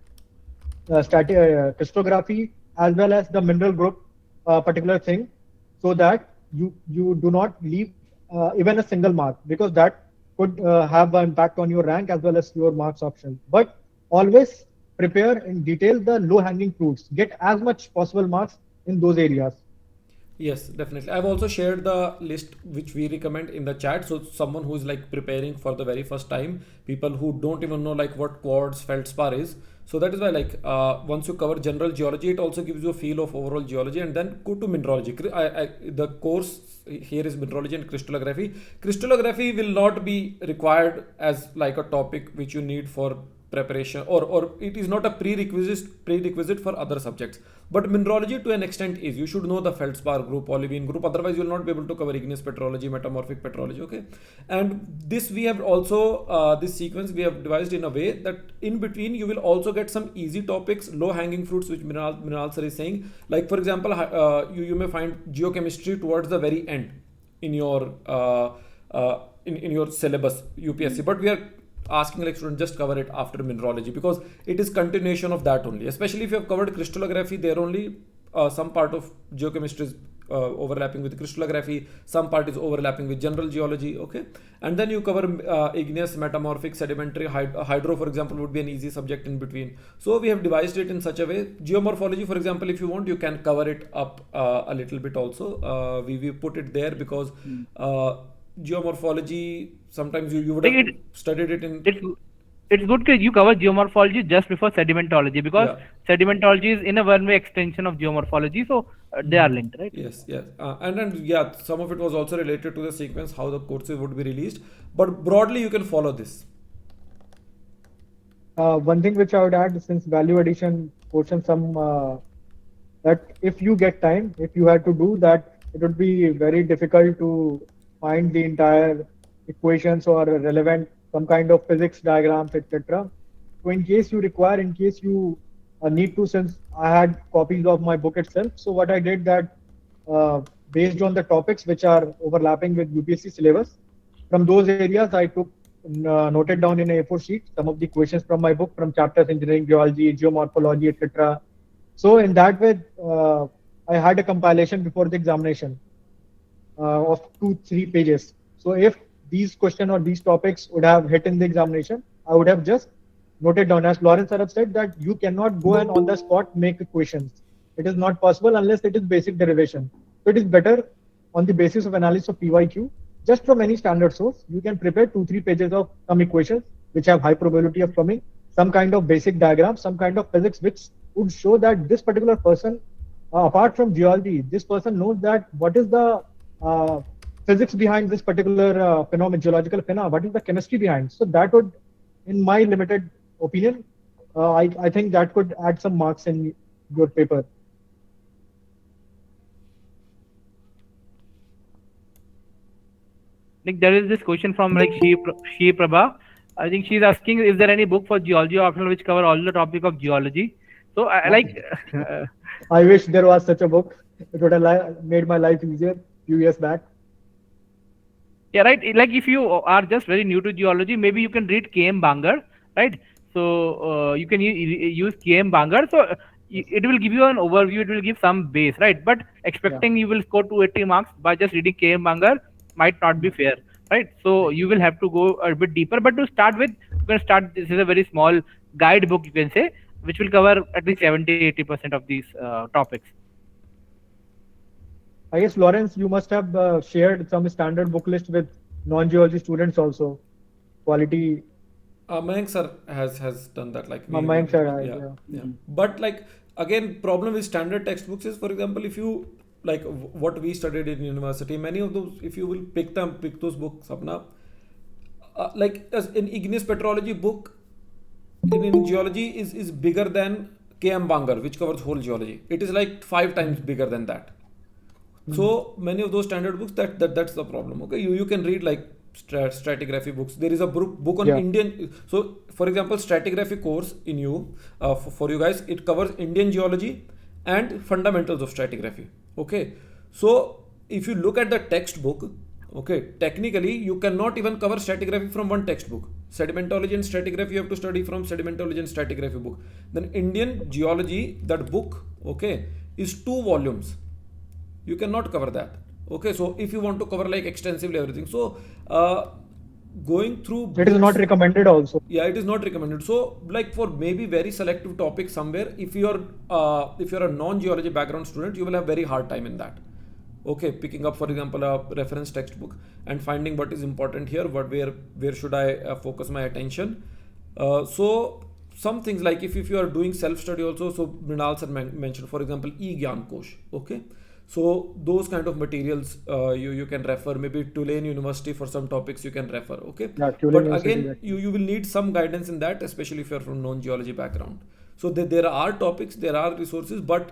crystallography as well as the mineral group particular thing, so that you do not leave even a single mark, because that could have an impact on your rank as well as your marks option. But always prepare in detail the low hanging fruits, get as much possible marks in those areas. Yes, definitely. I've also shared the list which we recommend in the chat. So someone who is like preparing for the very first time, people who don't even know like what quartz feldspar is. So that is why like once you cover general geology, it also gives you a feel of overall geology, and then go to mineralogy. The course here is mineralogy and crystallography. Crystallography will not be required as like a topic which you need for preparation, or it is not a prerequisite for other subjects. But mineralogy to an extent is, you should know the feldspar group, olivine group, otherwise you will not be able to cover igneous petrology, metamorphic petrology. Okay, and this we have also this sequence we have devised in a way that in between you will also get some easy topics, low hanging fruits, which Mrinal sir is saying. Like for example, you may find geochemistry towards the very end in your in your syllabus UPSC, but we are asking like students just cover it after mineralogy, because it is continuation of that only. Especially if you have covered crystallography, there only some part of geochemistry is overlapping with crystallography, some part is overlapping with general geology. Okay, and then you cover igneous, metamorphic, sedimentary, hydro for example would be an easy subject in between. So we have devised it in such a way. Geomorphology for example, if you want, you can cover it up a little bit also. We put it there because geomorphology, sometimes you would Like have studied it in. it's good that you cover geomorphology just before sedimentology, because Yeah. sedimentology is in a one-way extension of geomorphology, so they are linked, right? Yes, yes, and yeah, some of it was also related to the sequence, how the courses would be released, but broadly you can follow this. One thing which I would add, since value addition portion, some that if you get time, if you had to do that, it would be very difficult to find the entire equations or relevant some kind of physics diagrams, etc. So in case you require, in case you need to, since I had copies of my book itself, so what I did that uh, based on the topics which are overlapping with UPSC syllabus, from those areas I took noted down in a A4 sheet some of the questions from my book from chapters engineering, geology, geomorphology, etc. So in that way, I had a compilation before the examination of 2 3 pages. So if these question or these topics would have hit in the examination, I would have just noted down. As Lawrence sir have said that you cannot go and on the spot make equations. It is not possible unless it is basic derivation. So it is better on the basis of analysis of PYQ, just from any standard source, you can prepare 2 3 pages of some equations which have high probability of coming, some kind of basic diagram, some kind of physics which would show that this particular person, apart from geology, this person knows that what is the uh, physics behind this particular phenomenon, geological phenomena, what is the chemistry behind. So that would, in my limited opinion, I think that could add some marks in your paper. Like there is this question from like She Prabha. I think she's asking, is there any book for geology optional which cover all the topic of geology? So I Uh, like I wish there was such a book. It would have made my life easier few years back. yeah, right. Like if you are just very new to geology, maybe you can read KM Bangar, right? So you can use KM Bangar. So it will give you an overview. It will give some base, right? But Yeah. expecting you will score 280 marks by just reading KM Bangar might not be fair, right? So you will have to go a bit deeper. But to start with, you can start. This is a very small guide book, you can say, which will cover at least 70-80% of these topics. I guess Lawrence, you must have shared some standard book list with non-geology students also. Quality, Mayank sir has done that. Like my we mind said, yeah, yeah. yeah. But like again, problem with standard textbooks is, for example, if you like what we studied in university, many of those, if you will pick those books up now, like as an igneous petrology book in geology is bigger than KM Bangar, which covers whole geology. It is like 5 times bigger than that. So many of those standard books, that's the problem. Okay, you can read like stratigraphy books. There is a book on Yeah. Indian. So for example, stratigraphy course in you for you guys, it covers Indian geology and fundamentals of stratigraphy. Okay, so if you look at the textbook, okay, technically you cannot even cover stratigraphy from one textbook. Sedimentology and stratigraphy you have to study from sedimentology and stratigraphy book. Then Indian geology, that book, okay, is 2 volumes. You cannot cover that. Okay, so if you want to cover like extensively everything, so going through It is not books, recommended also. yeah, it is not recommended. So like for maybe very selective topics somewhere, if you're a non-geology background student, you will have very hard time in that. Okay, picking up for example a reference textbook and finding what is important here, where should I focus my attention. So some things like if you are doing self study also, so Mrinal sir mentioned for example e-Gyan Kosh. Okay, so those kind of materials you can refer, maybe Tulane University for some topics you can refer. Okay, Yeah, Tulane but University. again you will need some guidance in that, especially if you are from non-geology background. So there are topics, there are resources, but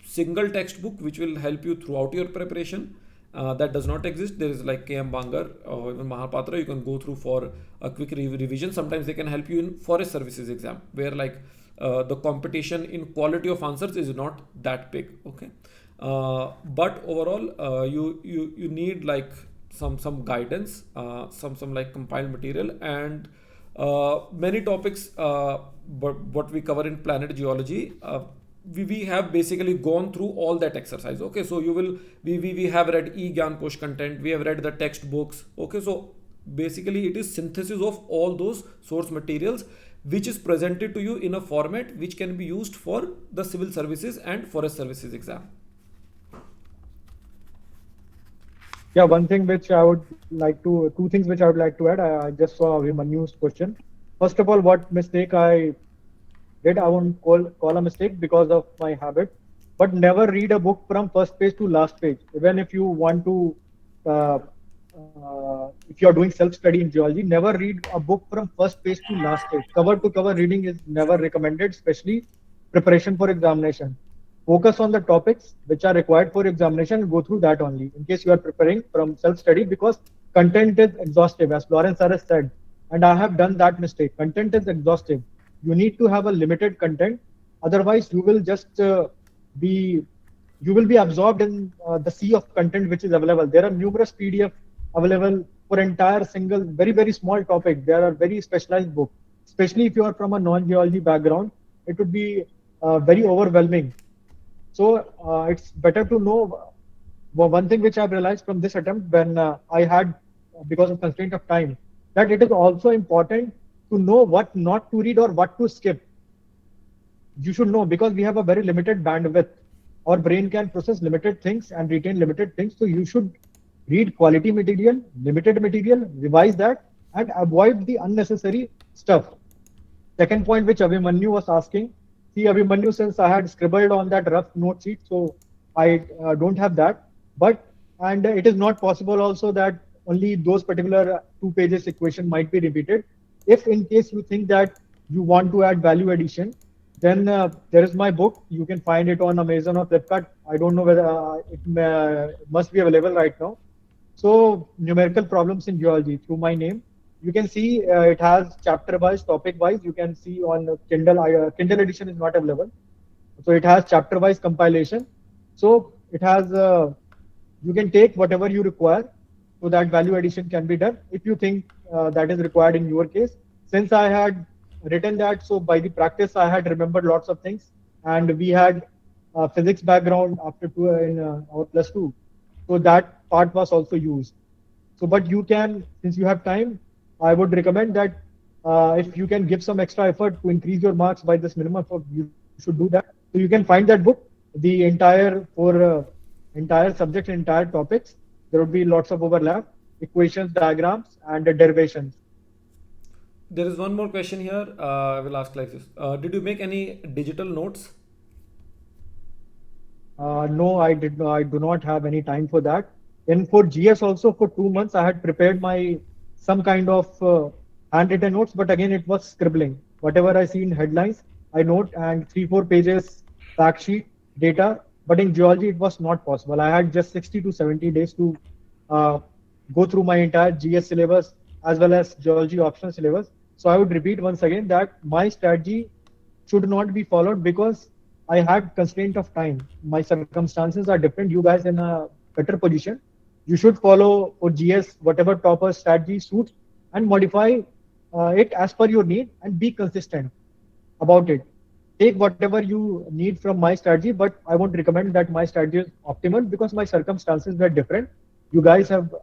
single textbook which will help you throughout your preparation, that does not exist. There is like KM Bangar or even Mahapatra, you can go through for a quick revision. Sometimes they can help you in forest services exam, where like the competition in quality of answers is not that big. Okay, but overall you need like some guidance, some like compiled material, and many topics but what we cover in planet geology, we have basically gone through all that exercise. Okay, so you will we have read e-Gyan Kosh content, we have read the textbooks. Okay, so basically it is synthesis of all those source materials which is presented to you in a format which can be used for the civil services and forest services exam. Yeah, one thing which I would like to, 2 things which I would like to add. I just saw Abhimanyu's question. First of all, what mistake I did, I won't call a mistake because of my habit, but never read a book from first page to last page. Even if you want to uh, if you are doing self-study in geology, never read a book from first page to last page. Cover to cover reading is never recommended, especially preparation for examination. Focus on the topics which are required for examination and go through that only. In case you are preparing from self-study, because content is exhaustive, as Lawrence has said, and I have done that mistake. Content is exhaustive. You need to have a limited content, otherwise you will just be you will be absorbed in the sea of content which is available. There are numerous PDF available for entire single, very, very small topic. There are very specialized books, especially if you are from a non-geology background, it would be very overwhelming. So it's better to know. One thing which I've realized from this attempt when I had, because of constraint of time, that it is also important to know what not to read or what to skip. You should know, because we have a very limited bandwidth. Our brain can process limited things and retain limited things. So you should read quality material, limited material, revise that, and avoid the unnecessary stuff. Second point which Abhimanyu was asking, see Abhimanyu, since I had scribbled on that rough note sheet, so I don't have that. But and it is not possible also that only those particular 2 pages equation might be repeated. If in case you think that you want to add value addition, then there is my book. You can find it on Amazon or Flipkart. I don't know whether must be available right now. So numerical problems in geology through my name. You can see it has chapter wise, topic wise. You can see on Kindle. Kindle edition is not available. So it has chapter wise compilation. So it has, you can take whatever you require so that value addition can be done if you think that is required in your case. Since I had written that, so by the practice I had remembered lots of things, and we had physics background after in our +2, so that part was also used. So but you can, since you have time, I would recommend that if you can give some extra effort to increase your marks by this minimum, you should do that. So you can find that book, the entire for entire subject, entire topics. There would be lots of overlap, equations, diagrams, and derivations. There is one more question here. I will ask like this. Did you make any digital notes? No, I did not. I do not have any time for that. And for GS also, for 2 months, I had prepared my some kind of handwritten notes, but again, it was scribbling. Whatever I see in headlines, I note, and 3-4 pages fact sheet data. But in geology, it was not possible. I had just 60 to 70 days to uh, go through my entire GS syllabus as well as geology optional syllabus. So I would repeat once again that my strategy should not be followed because I had constraint of time. My circumstances are different. You guys in a better position. You should follow for GS whatever topper strategy suits and modify it as per your need and be consistent about it. Take whatever you need from my strategy, but I won't recommend that my strategy is optimal because my circumstances were different. You guys have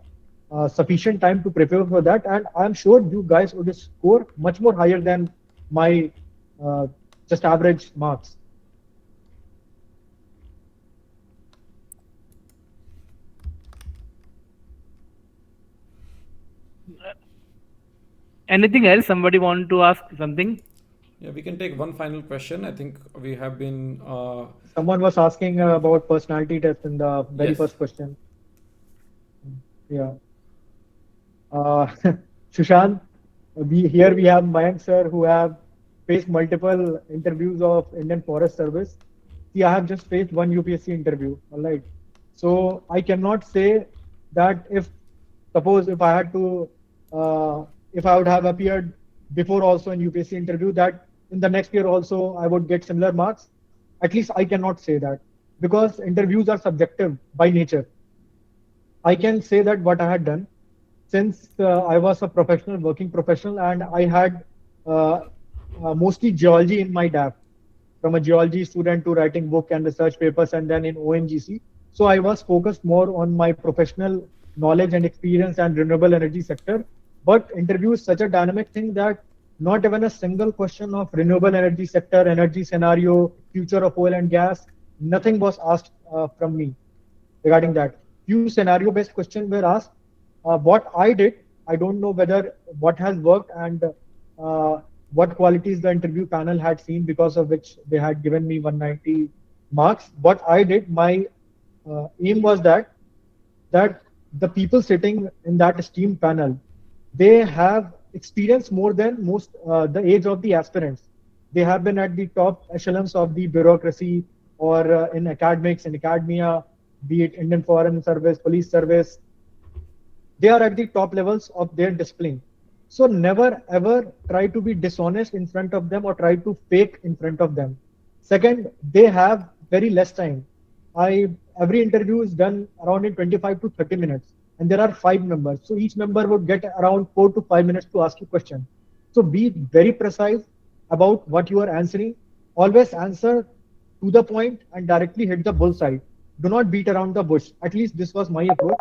sufficient time to prepare for that, and I'm sure you guys would score much more higher than my just average marks. Anything else? Somebody want to ask something? Yeah, we can take one final question. I think we have been. Someone was asking about personality test in the very Yes. first question. Yeah. Sushant, we have Mayank sir who have faced multiple interviews of Indian Forest Service. See, I have just faced one UPSC interview. All right. So I cannot say that if suppose if I had to if I would have appeared before also in UPSC interview that in the next year also I would get similar marks. At least I cannot say that because interviews are subjective by nature. I can say that what I had done since I was a professional, working professional, and I had uh, mostly geology in my DAP, from a geology student to writing book and research papers, and then in ONGC. So I was focused more on my professional knowledge and experience and renewable energy sector. But interview is such a dynamic thing that not even a single question of renewable energy sector, energy scenario, future of oil and gas, nothing was asked from me regarding that. Few scenario-based questions were asked. What I did, I don't know whether what has worked and what qualities the interview panel had seen because of which they had given me 190 marks. What I did, my aim was that the people sitting in that esteemed panel, they have experienced more than most the age of the aspirants. They have been at the top echelons of the bureaucracy or in academics, in academia, be it Indian Foreign Service, police service, they are at the top levels of their discipline. So never ever try to be dishonest in front of them or try to fake in front of them. Second, they have very less time. I Every interview is done around in 25 to 30 minutes, and there are 5 members. So each member would get around 4 to 5 minutes to ask you question. So be very precise about what you are answering. Always answer to the point and directly hit the bullseye. Do not beat around the bush. At least this was my approach.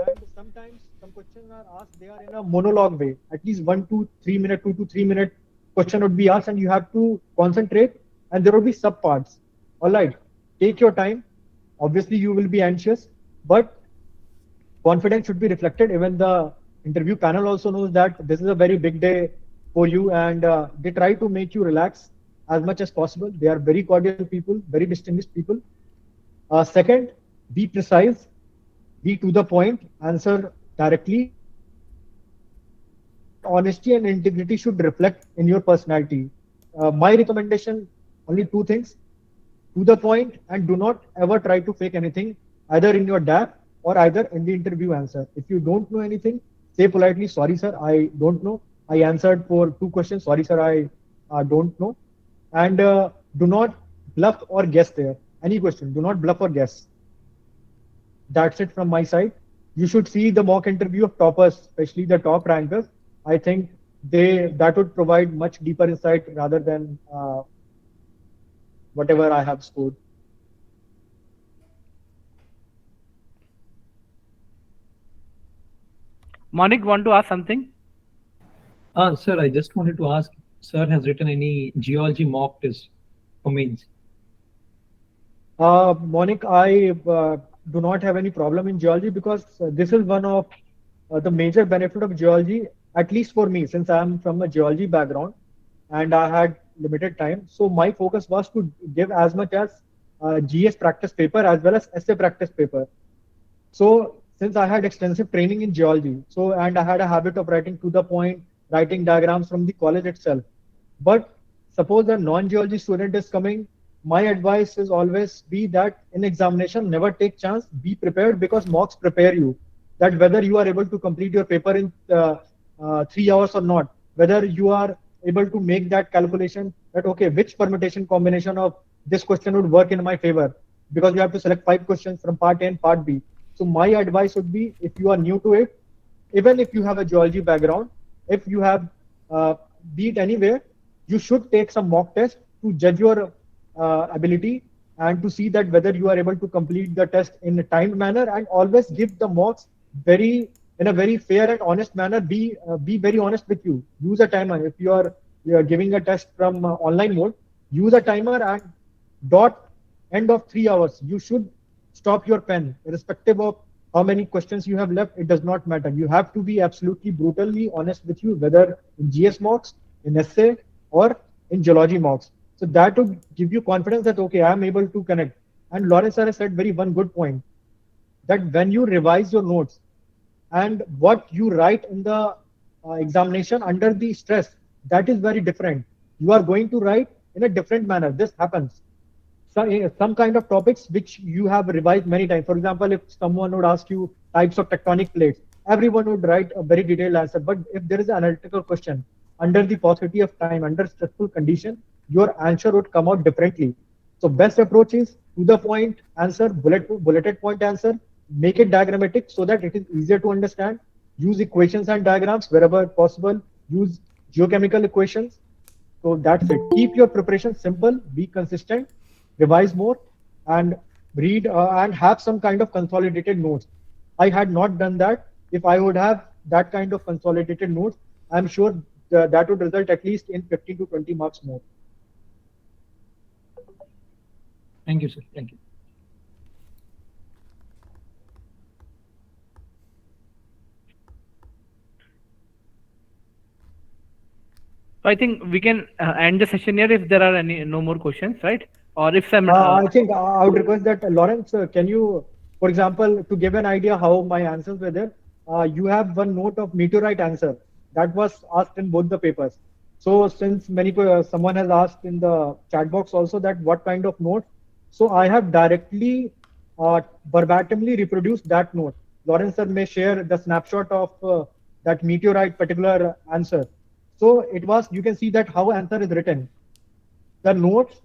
And sometimes some questions are asked, they are in a monologue way. At least 1 to 3 minute, 2 to 3 minute question would be asked, and you have to concentrate, and there will be sub parts. All right, take your time. Obviously, you will be anxious, but confidence should be reflected. Even the interview panel also knows that this is a very big day for you, and they try to make you relax as much as possible. They are very cordial people, very distinguished people. Second, be precise, be to the point, answer directly, and honesty and integrity should reflect in your personality. My recommendation, only two things: to the point, and do not ever try to fake anything, either in your DAP or either in the interview answer. If you don't know anything, say politely, sorry sir, I don't know. I answered for 2 questions. Sorry sir, I don't know. And do not bluff or guess there. Any question, do not bluff or guess. That's it from my side. You should see the mock interview of toppers, especially the top rankers. I think that would provide much deeper insight rather than whatever I have scored. Monik, want to ask something? Sir, I just wanted to ask, sir has written any geology mock test for mains? Monik, I do not have any problem in geology because this is one of the major benefit of geology, at least for me, since I am from a geology background and I had limited time. So my focus was to give as much as GS practice paper as well as essay practice paper. So since I had extensive training in geology, so and I had a habit of writing to the point, writing diagrams from the college itself. But suppose a non-geology student is coming, my advice is always be that in examination, never take chance, be prepared because mocks prepare you. That whether you are able to complete your paper in 3 hours or not, whether you are able to make that calculation that okay, which permutation combination of this question would work in my favor, because you have to select 5 questions from part A and part B. So my advice would be, if you are new to it, even if you have a geology background, if you have be it anywhere, you should take some mock test to judge your ability and to see that whether you are able to complete the test in a timed manner, and always give the mocks very in a very fair and honest manner. Be very honest with you. Use a timer. If you are giving a test from online mode, use a timer, and dot end of 3 hours you should stop your pen, irrespective of how many questions you have left. It does not matter. You have to be absolutely brutally honest with you, whether in GS mocks, in essay, or in geology mocks. So that would give you confidence that okay, I am able to connect. And Lawrence sir has said very one good point, that when you revise your notes and what you write in the examination under the stress, that is very different. You are going to write in a different manner. This happens. Some kind of topics which you have revised many times. For example, if someone would ask you types of tectonic plates, everyone would write a very detailed answer. But if there is an analytical question under the paucity of time, under stressful condition, your answer would come out differently. So best approach is to the point answer, bulleted point answer, make it diagrammatic so that it is easier to understand. Use equations and diagrams wherever possible. Use geochemical equations. So that's it. Keep your preparation simple, be consistent, revise more, and read and have some kind of consolidated notes. I had not done that. If I would have that kind of consolidated notes, I'm sure that would result at least in 15 to 20 marks more. Thank you, sir. Thank you. So I think we can end the session here if there are any no more questions, right? Or if some I think I would request that Lawrence, can you For example, to give an idea how my answers were there, you have one note of meteorite answer that was asked in both the papers. So since someone has asked in the chat box also that what kind of note, so I have directly verbatimly reproduced that note. Lawrence sir may share the snapshot of that meteorite particular answer. So it was, you can see that how answer is written. The notes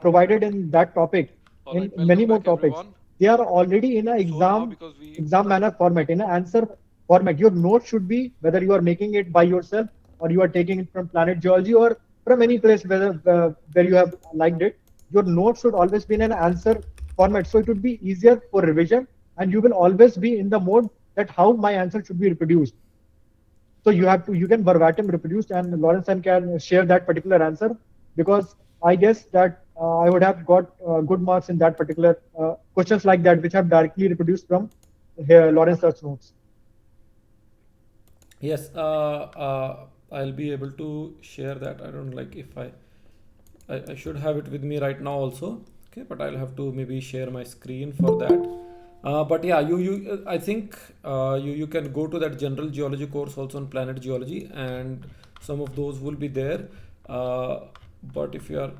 provided in that topic, All right, in welcome many more back, topics, everyone. they are already in an So now, because we exam manner format, in an answer format. Your note should be whether you are making it by yourself or you are taking it from Planet Geology or from any place where you have liked it. Your note should always be in an answer format, so it would be easier for revision, and you will always be in the mode that how my answer should be reproduced. So you can verbatim reproduce, and Lawrence can share that particular answer, because I guess that I would have got good marks in that particular questions like that, which have directly reproduced from here Lawrence search notes. Yes, I'll be able to share that. I don't like if I should have it with me right now also. Okay, but I'll have to maybe share my screen for that. But yeah, I think you can go to that general geology course also on Planet Geology, and some of those will be there. But if you are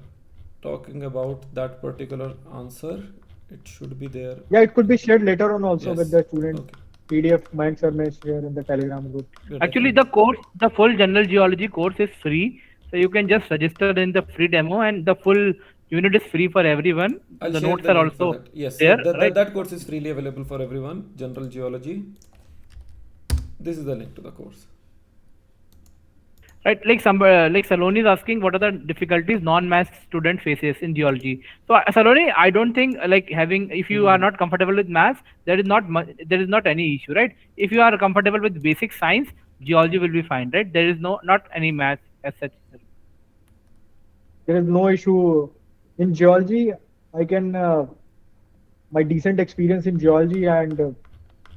talking about that particular answer, it should be there. Yeah, it could be shared later on also with Yes. the student Okay. PDF. Mayank sir may share in the Telegram group. Yeah, Actually, definitely. the course, the full general geology course is free. So you can just register in the free demo, and the full unit is free for everyone. I'll The share notes the are link for also that. Yes, there, right? that course is freely available for everyone. General Geology. This is the link to the course. Right, like like Saloni is asking, what are the difficulties non-math student faces in geology? So Saloni, I don't think like having, if you are not comfortable with maths, there is not any issue, right? If you are comfortable with basic science, geology will be fine, right? There is not any math as such. There is no issue in geology. I can my decent experience in geology, and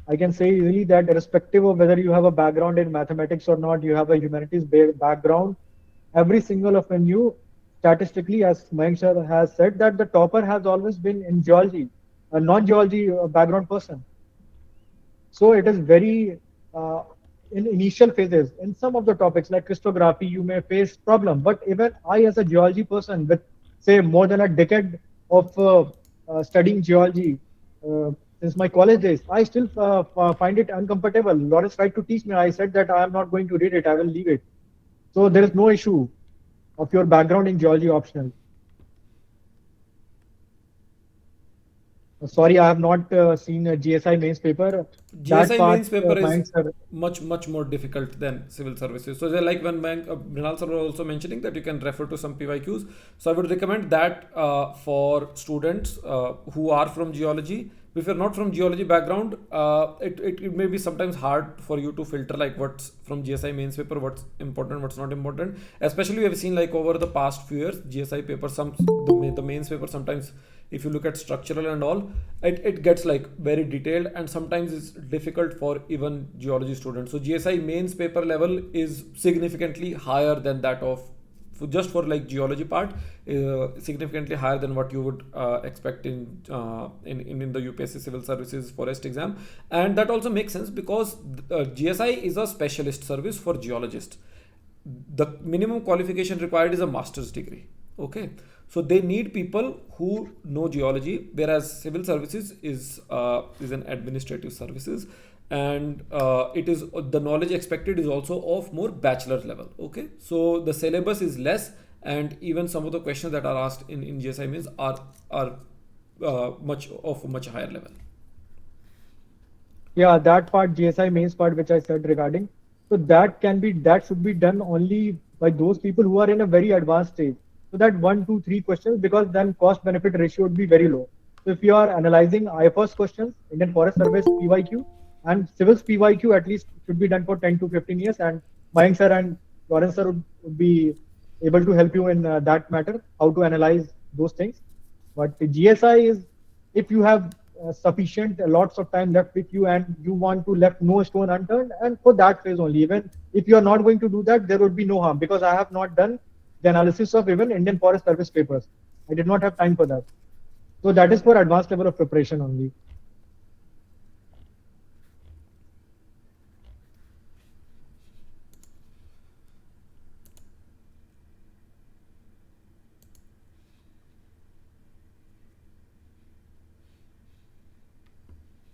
I can say easily that irrespective of whether you have a background in mathematics or not, you have a humanities background, every single of you, statistically, as Mayank sir has said, that the topper has always been in geology, a non-geology background person. So it is very in initial phases. In some of the topics like crystallography, you may face problem. But even I, as a geology person with say more than a decade of studying geology since my college days, I still find it uncomfortable. Lawrence tried to teach me. I said that I am not going to read it. I will leave it. So there is no issue of your background in geology optional. Sorry, I have not seen a GSI mains paper. That GSI part, mains paper is Mayank sir. much more difficult than civil services. So they're like when Mrinal sir was also mentioning that you can refer to some PYQs. So I would recommend that for students who are from geology. If you're not from geology background, it may be sometimes hard for you to filter like what's from GSI mains paper, what's important, what's not important. Especially we have seen like over the past few years, GSI paper, the mains paper sometimes, if you look at structural and all, it gets like very detailed, and sometimes it's difficult for even geology students. So GSI mains paper level is significantly higher than that of just for like geology part, significantly higher than what you would expect in the UPSC civil services forest exam. And that also makes sense because GSI is a specialist service for geologists. The minimum qualification required is a master's degree. Okay, so they need people who know geology, whereas civil services is an administrative services, and it is the knowledge expected is also of more bachelor level. Okay, so the syllabus is less, and even some of the questions that are asked in GSI means are much higher level. Yeah, that part, GSI mains part, which I said regarding. So that should be done only by those people who are in a very advanced stage. So that 1, 2, 3 questions, because then cost benefit ratio would be very low. So if you are analyzing IFRS questions, Indian Forest Service PYQ, and civils PYQ, at least should be done for 10 to 15 years. And Mayank sir and Lawrence sir would be able to help you in that matter, how to analyze those things. But the GSI is, if you have sufficient lots of time left with you and you want to left no stone unturned, and for that phase only, even if you are not going to do that, there would be no harm, because I have not done the analysis of even Indian Forest Service papers. I did not have time for that. So that is for advanced level of preparation only.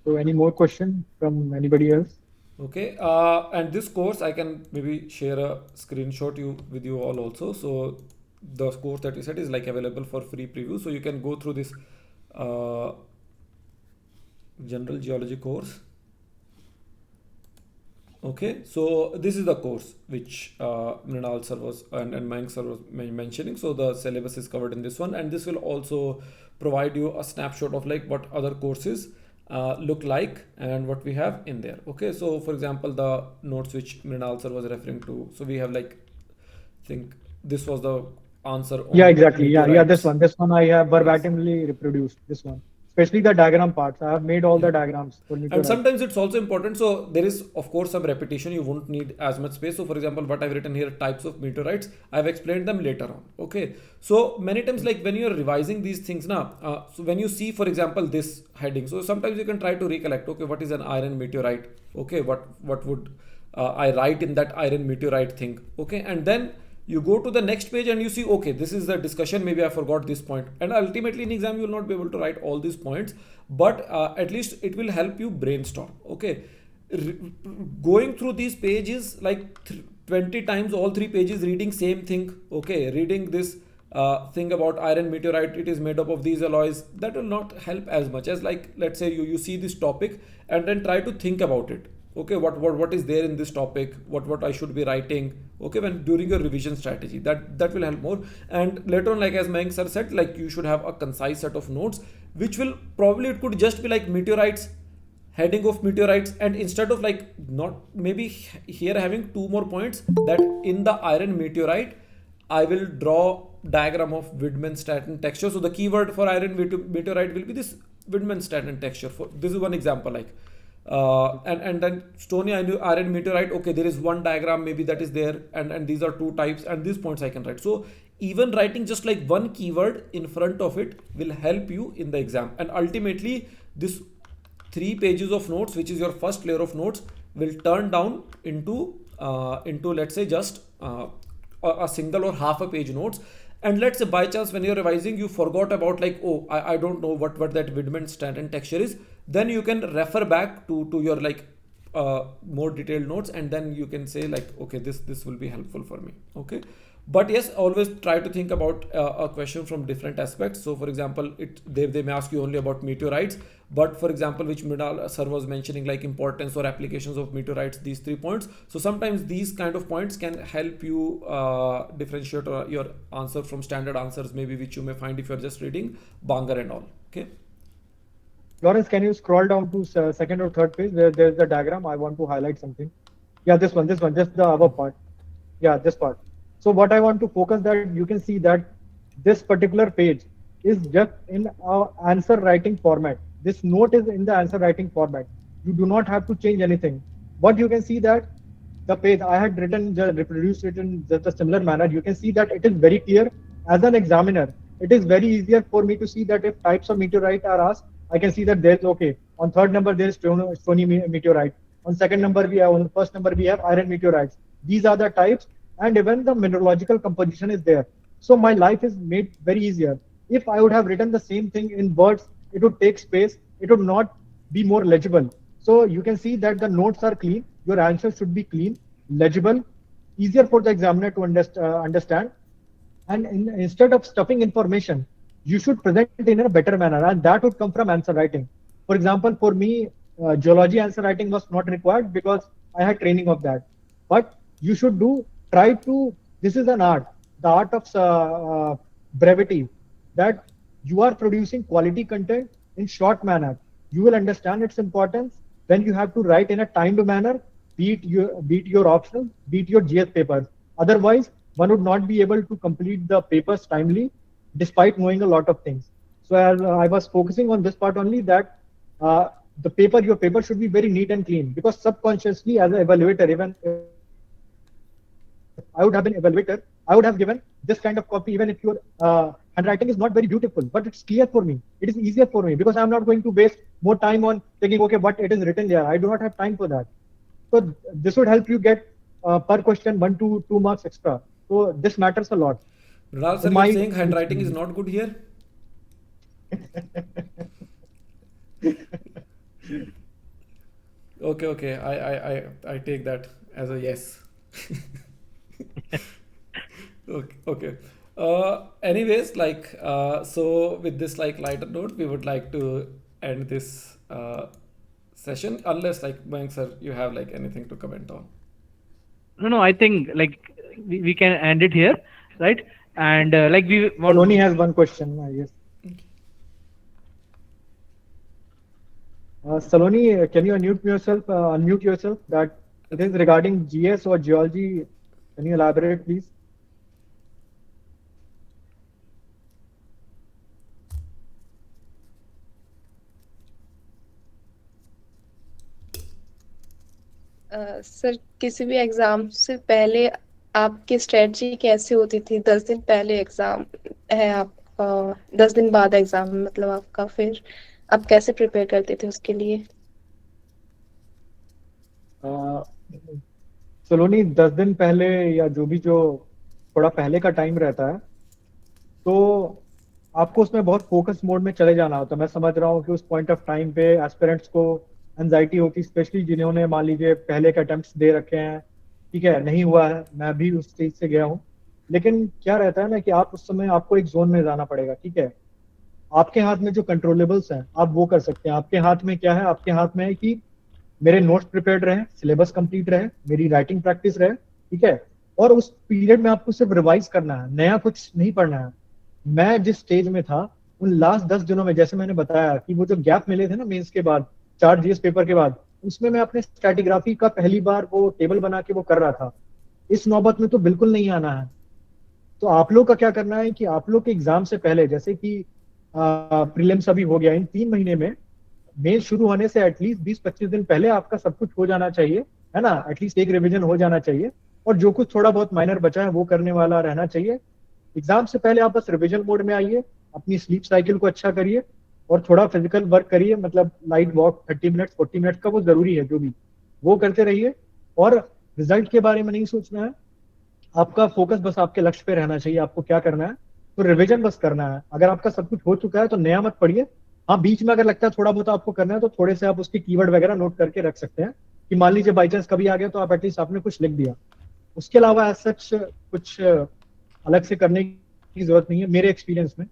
So any more question from anybody else? Okay, and this course I can maybe share a screenshot with you all also. So the course that you said is like available for free preview, so you can go through this uh, general geology course. Okay, so this is the course which Mrinal sir was and Mayank sir was mentioning. So the syllabus is covered in this one, and this will also provide you a snapshot of like what other courses look like and what we have in there. Okay, so for example, the notes which Mrinal sir was referring to. So we have like, think this was the answer Yeah, on exactly. Yeah. This meteorites. one. This one I have Yes. verbatimly reproduced. This one, especially the diagram parts. I have made all Yeah. the diagrams for And meteorites. sometimes it's also important. So there is, of course, some repetition. You won't need as much space. So for example, what I've written here, types of meteorites, I've explained them later on. Okay. So many times, like when you're revising these things now, so when you see, for example, this heading, so sometimes you can try to recollect, okay, what is an iron meteorite? Okay. What would I write in that iron meteorite thing? Okay. And then you go to the next page and you see, okay, this is the discussion, maybe I forgot this point, and ultimately in exam you will not be able to write all these points, but at least it will help you brainstorm. Okay, going through these pages like 20 times, all three pages, reading same thing, okay, reading this thing about iron meteorite, it is made up of these alloys, that will not help as much as, like, let's say you see this topic and then try to think about it. Okay, what is there in this topic, what I should be writing, okay, when during your revision strategy, that will help more. And later on, like as Mayank sir said, like you should have a concise set of notes, which will probably, it could just be like meteorites, heading of meteorites, and instead of like, not maybe here having two more points, that in the iron meteorite I will draw diagram of Widman-Staten texture. So the keyword for iron meteorite will be this Widman-Staten texture. For this is one example, like and then stony iron meteorite. Okay, there is one diagram maybe that is there, and these are two types, and these points I can write. So even writing just like one keyword in front of it will help you in the exam, and ultimately this 3 pages of notes, which is your first layer of notes, will turn down into let's say just a single or half a page notes. And let's say by chance when you're revising you forgot about, like, oh, I don't know what that Widman-Staten texture is, then you can refer back to your like more detailed notes, and then you can say like, okay, this will be helpful for me. Okay, but yes, always try to think about a question from different aspects. So for example, they may ask you only about meteorites, but for example, which Mrinal sir was mentioning, like importance or applications of meteorites, these 3 points. So sometimes these kind of points can help you differentiate your answer from standard answers, maybe which you may find if you're just reading Banger and all. Okay. Lawrence, can you scroll down to second or third page where there's the diagram? I want to highlight something. Yeah, this one, just the above part. Yeah, this part. So what I want to focus, that you can see that this particular page is just in answer writing format. This note is in the answer writing format. You do not have to change anything. But you can see that the page I had written, reproduced it in just a similar manner. You can see that it is very clear. As an examiner, it is very easier for me to see that if types of meteorite are asked, I can see that there's, okay, on third number there is stony meteorite. On second number we have, on the first number we have iron meteorites. These are the types, and even the mineralogical composition is there. So my life is made very easier. If I would have written the same thing in words, it would take space. It would not be more legible. So you can see that the notes are clean. Your answers should be clean, legible, easier for the examiner to understand. And instead of stuffing information, you should present it in a better manner, and that would come from answer writing. For example, for me, geology answer writing was not required because I had training of that. But you should try to, this is an art, the art of brevity, that you are producing quality content in short manner. You will understand its importance when you have to write in a timed manner, beat your optional, beat your GS papers. Otherwise, one would not be able to complete the papers timely, despite knowing a lot of things. So as I was focusing on this part only, that your paper should be very neat and clean, because subconsciously as an evaluator, even if I would have been evaluator, I would have given this kind of copy, even if your handwriting is not very beautiful, but it's clear for me. It is easier for me because I'm not going to waste more time on thinking, okay, what it is written there. I do not have time for that. So this would help you get per question 1 to 2 marks extra. So this matters a lot. Mrinal sir, In you're my saying handwriting is not good here? Okay. I take that as a yes. Okay. Anyways, so with this like lighter note, we would like to end this session. Unless like Mayank sir, you have like anything to comment on. No, I think like we can end it here, right? And like we Saloni want. has one question, I guess. Saloni, can you unmute yourself? Unmute yourself. That it is regarding GS or geology. Can you elaborate, please? Sir किसी भी exam से पहले आपकी strategy कैसे होती थी? 10 दिन पहले एग्जाम है आपका, 10 दिन बाद एग्जाम मतलब आपका, फिर आप कैसे प्रिपेयर करते थे उसके लिए? सलोनी 10 दिन पहले या जो थोड़ा पहले का टाइम रहता है, तो आपको उसमें बहुत फोकस मोड में चले जाना होता है। मैं समझ रहा हूँ कि उस पॉइंट ऑफ टाइम पे एस्पिरेंट्स को एंजाइटी होती, स्पेशली जिन्होंने मान लीजिए पहले के अटेम्प्ट्स दे रखे हैं, ठीक है, नहीं हुआ है, मैं भी उस चीज से गया हूँ। लेकिन क्या रहता है ना कि आप उस समय आपको एक जोन में जाना पड़ेगा, ठीक है। आपके हाथ में जो कंट्रोलेबल्स हैं आप वो कर सकते हैं। आपके हाथ में क्या है? आपके हाथ में है कि मेरे नोट्स प्रिपेयर्ड रहे, सिलेबस कंप्लीट रहे, मेरी राइटिंग प्रैक्टिस रहे, ठीक है। और उस पीरियड में आपको सिर्फ रिवाइज करना है, नया कुछ नहीं पढ़ना है। मैं जिस स्टेज में था उन लास्ट 10 दिनों में, जैसे मैंने बताया कि वो जो गैप मिले थे ना मेंस के बाद, 4 GS पेपर के बाद, उसमें मैं अपने स्ट्रैटिग्राफी का पहली बार वो टेबल बना के वो कर रहा था। इस नौबत में तो बिल्कुल नहीं आना है। तो आप लोग का क्या करना है कि आप लोग के एग्जाम से पहले, जैसे कि प्रीलिम्स अभी हो गया, इन 3 महीने में मेन शुरू होने से एटलीस्ट 20-25 दिन पहले आपका सब कुछ हो जाना चाहिए, है ना। एटलीस्ट एक रिवीजन हो जाना चाहिए, और जो कुछ थोड़ा बहुत माइनर बचा है वो करने वाला रहना चाहिए। एग्जाम से पहले आप बस रिवीजन मोड में आइए, अपनी स्लीप साइकिल को अच्छा करिए, और थोड़ा फिजिकल वर्क करिए, मतलब लाइट वॉक 30 मिनट्स 40 मिनट्स का, वो जरूरी है, जो भी वो करते रहिए। और रिजल्ट के बारे में नहीं सोचना है, आपका फोकस बस आपके लक्ष्य पे रहना चाहिए। आपको क्या करना है, तो रिवीजन बस करना है। अगर आपका सब कुछ हो चुका है तो नया मत पढ़िए। हाँ, बीच में अगर लगता है थोड़ा बहुत आपको करना है तो थोड़े से आप उसके कीवर्ड वगैरह नोट करके रख सकते हैं, कि मान लीजिए बाई चांस कभी आ गया तो आप एटलीस्ट आपने कुछ लिख दिया। उसके अलावा एज सच कुछ अलग से करने की जरूरत नहीं है मेरे एक्सपीरियंस में।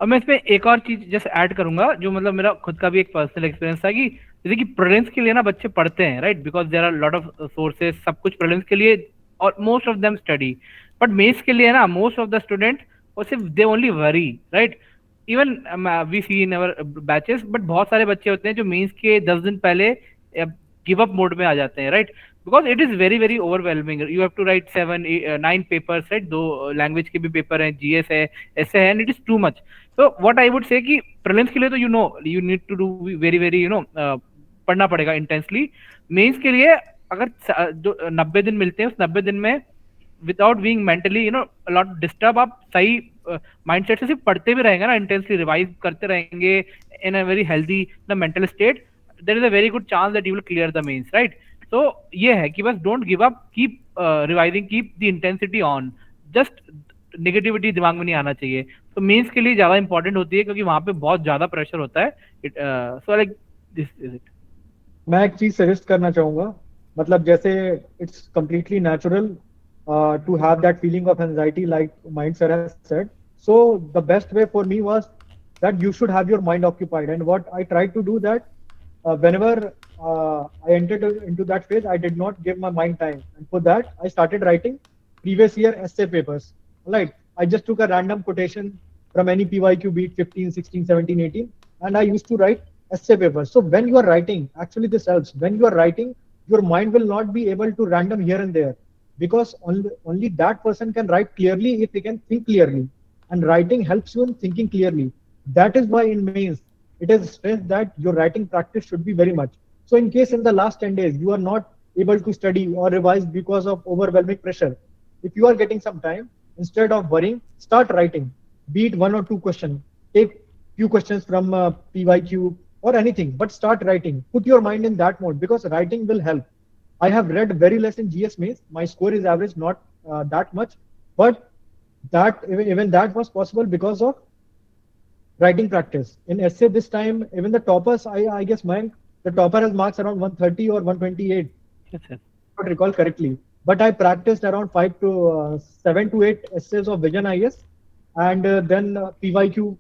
अब मैं इसमें एक और चीज जैसे ऐड करूंगा, जो मतलब मेरा खुद का भी एक पर्सनल एक्सपीरियंस था, कि जैसे कि प्रीलिम्स के लिए ना बच्चे पढ़ते हैं, right, because there are lot of sources, सब कुछ प्रीलिम्स के लिए, और most of them study. But mains के लिए ना मोस्ट ऑफ द स्टूडेंट, और सिर्फ they only worry, right. Even we see in our batches, but बहुत सारे बच्चे होते हैं जो मेंस के 10 दिन पहले गिव अप मोड में आ जाते हैं, right. Because it is very very overwhelming, you have to write 7-9 papers, right, 2 language के भी पेपर हैं, जीएस है, ऐसे है, and it is too much. तो व्हाट आई वुड से कि प्रीलिम्स के लिए तो you need to do very very पढ़ना पड़ेगा इंटेंसली। मेंस के लिए अगर जो 90 दिन मिलते हैं, उस 90 दिन में without being mentally lot disturb, आप सही माइंडसेट से सिर्फ पढ़ते भी रहेंगे ना, इंटेंसली रिवाइज करते रहेंगे in a very healthy mental state, there is a very good chance that you will clear the mains, right. तो ये है कि बस don't give up, keep revising, keep the intensity on, just negativity दिमाग में नहीं आना चाहिए। तो मेंस के लिए ज्यादा इंपॉर्टेंट होती है, क्योंकि वहां पे बहुत ज्यादा प्रेशर होता है। So like this is it. मैं एक चीज सजेस्ट करना चाहूंगा, मतलब जैसे it's completely natural to have that feeling of anxiety like mind sir has said. So the best way for me was that you should have your mind occupied, and what I tried to do that whenever I entered into that phase, I did not give my mind time, and for that I started writing previous year essay papers. Right, I just took a random quotation from any PYQ beat 15, 16, 17, 18, and I used to write essay papers. So when you are writing, actually this helps. When you are writing, your mind will not be able to random here and there, because only that person can write clearly if he can think clearly, and writing helps you in thinking clearly. That is why in mains it is stressed that your writing practice should be very much. So in case in the last 10 days you are not able to study or revise because of overwhelming pressure, if you are getting some time, instead of worrying, start writing. Be it 1 or 2 questions, take few questions from PYQ or anything, but start writing. Put your mind in that mode, because writing will help. I have read very less in GS mains. My score is average, not that much, but that even that was possible because of writing practice. In essay this time, even the toppers, I guess Mayank, the topper has marks around 130 or 128. Yes, yes. I don't recall correctly. But I practiced around 7 to 8 essays of Vision IS, and then PYQ.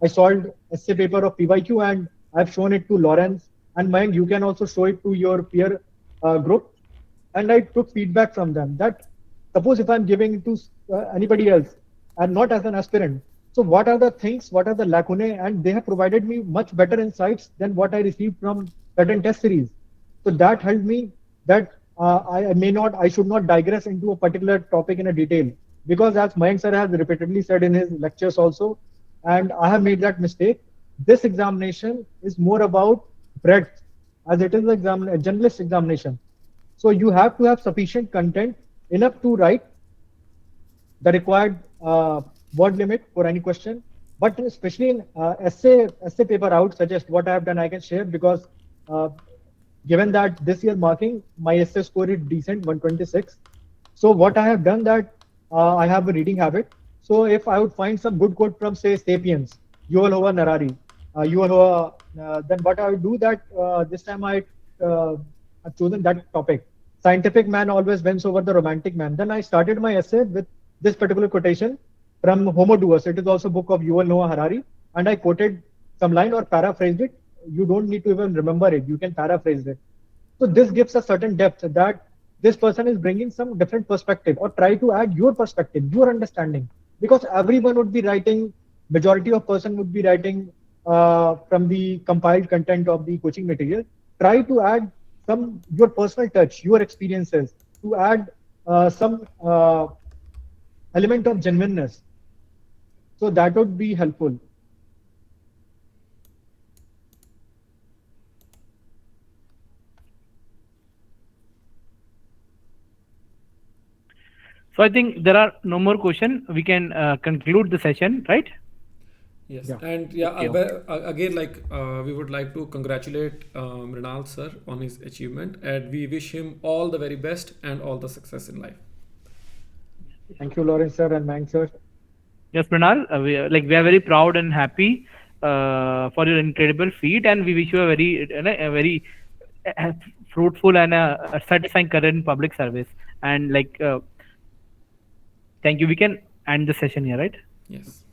I solved essay paper of PYQ, and I've shown it to Lawrence and Mayank. You can also show it to your peer group, and I took feedback from them that suppose if I'm giving it to anybody else and not as an aspirant, so what are the things, what are the lacunae, and they have provided me much better insights than what I received from certain test series. So that helped me that I should not digress into a particular topic in a detail, because as Mayank sir has repeatedly said in his lectures also, and I have made that mistake. This examination is more about breadth, as it is a generalist examination. So you have to have sufficient content enough to write the required word limit for any question. But especially in essay paper, I would suggest what I have done. I can share because given that this year marking my essay score is decent, 126. So what I have done that I have a reading habit. So if I would find some good quote from say Sapiens, Yuval Noah Harari, then what I would do that this time I've chosen that topic. Scientific man always wins over the romantic man. Then I started my essay with this particular quotation from Homo Deus. It is also a book of Yuval Noah Harari, and I quoted some line or paraphrased it. You don't need to even remember it. You can paraphrase it. So this gives a certain depth that this person is bringing some different perspective, or try to add your perspective, your understanding, because everyone would be writing, majority of person would be writing from the compiled content of the coaching material. Try to add some your personal touch, your experiences, to add some element of genuineness. So that would be helpful. So I think there are no more questions. We can conclude the session, right? Yes, Yeah. and yeah, Okay. again, we would like to congratulate Mrinal sir on his achievement, and we wish him all the very best and all the success in life. Thank you, Lawrence sir and Mang sir. Yes, Mrinal, we are very proud and happy for your incredible feat, and we wish you a very uh, fruitful and a satisfying career in public service. And thank you. We can end the session here, right? Yes.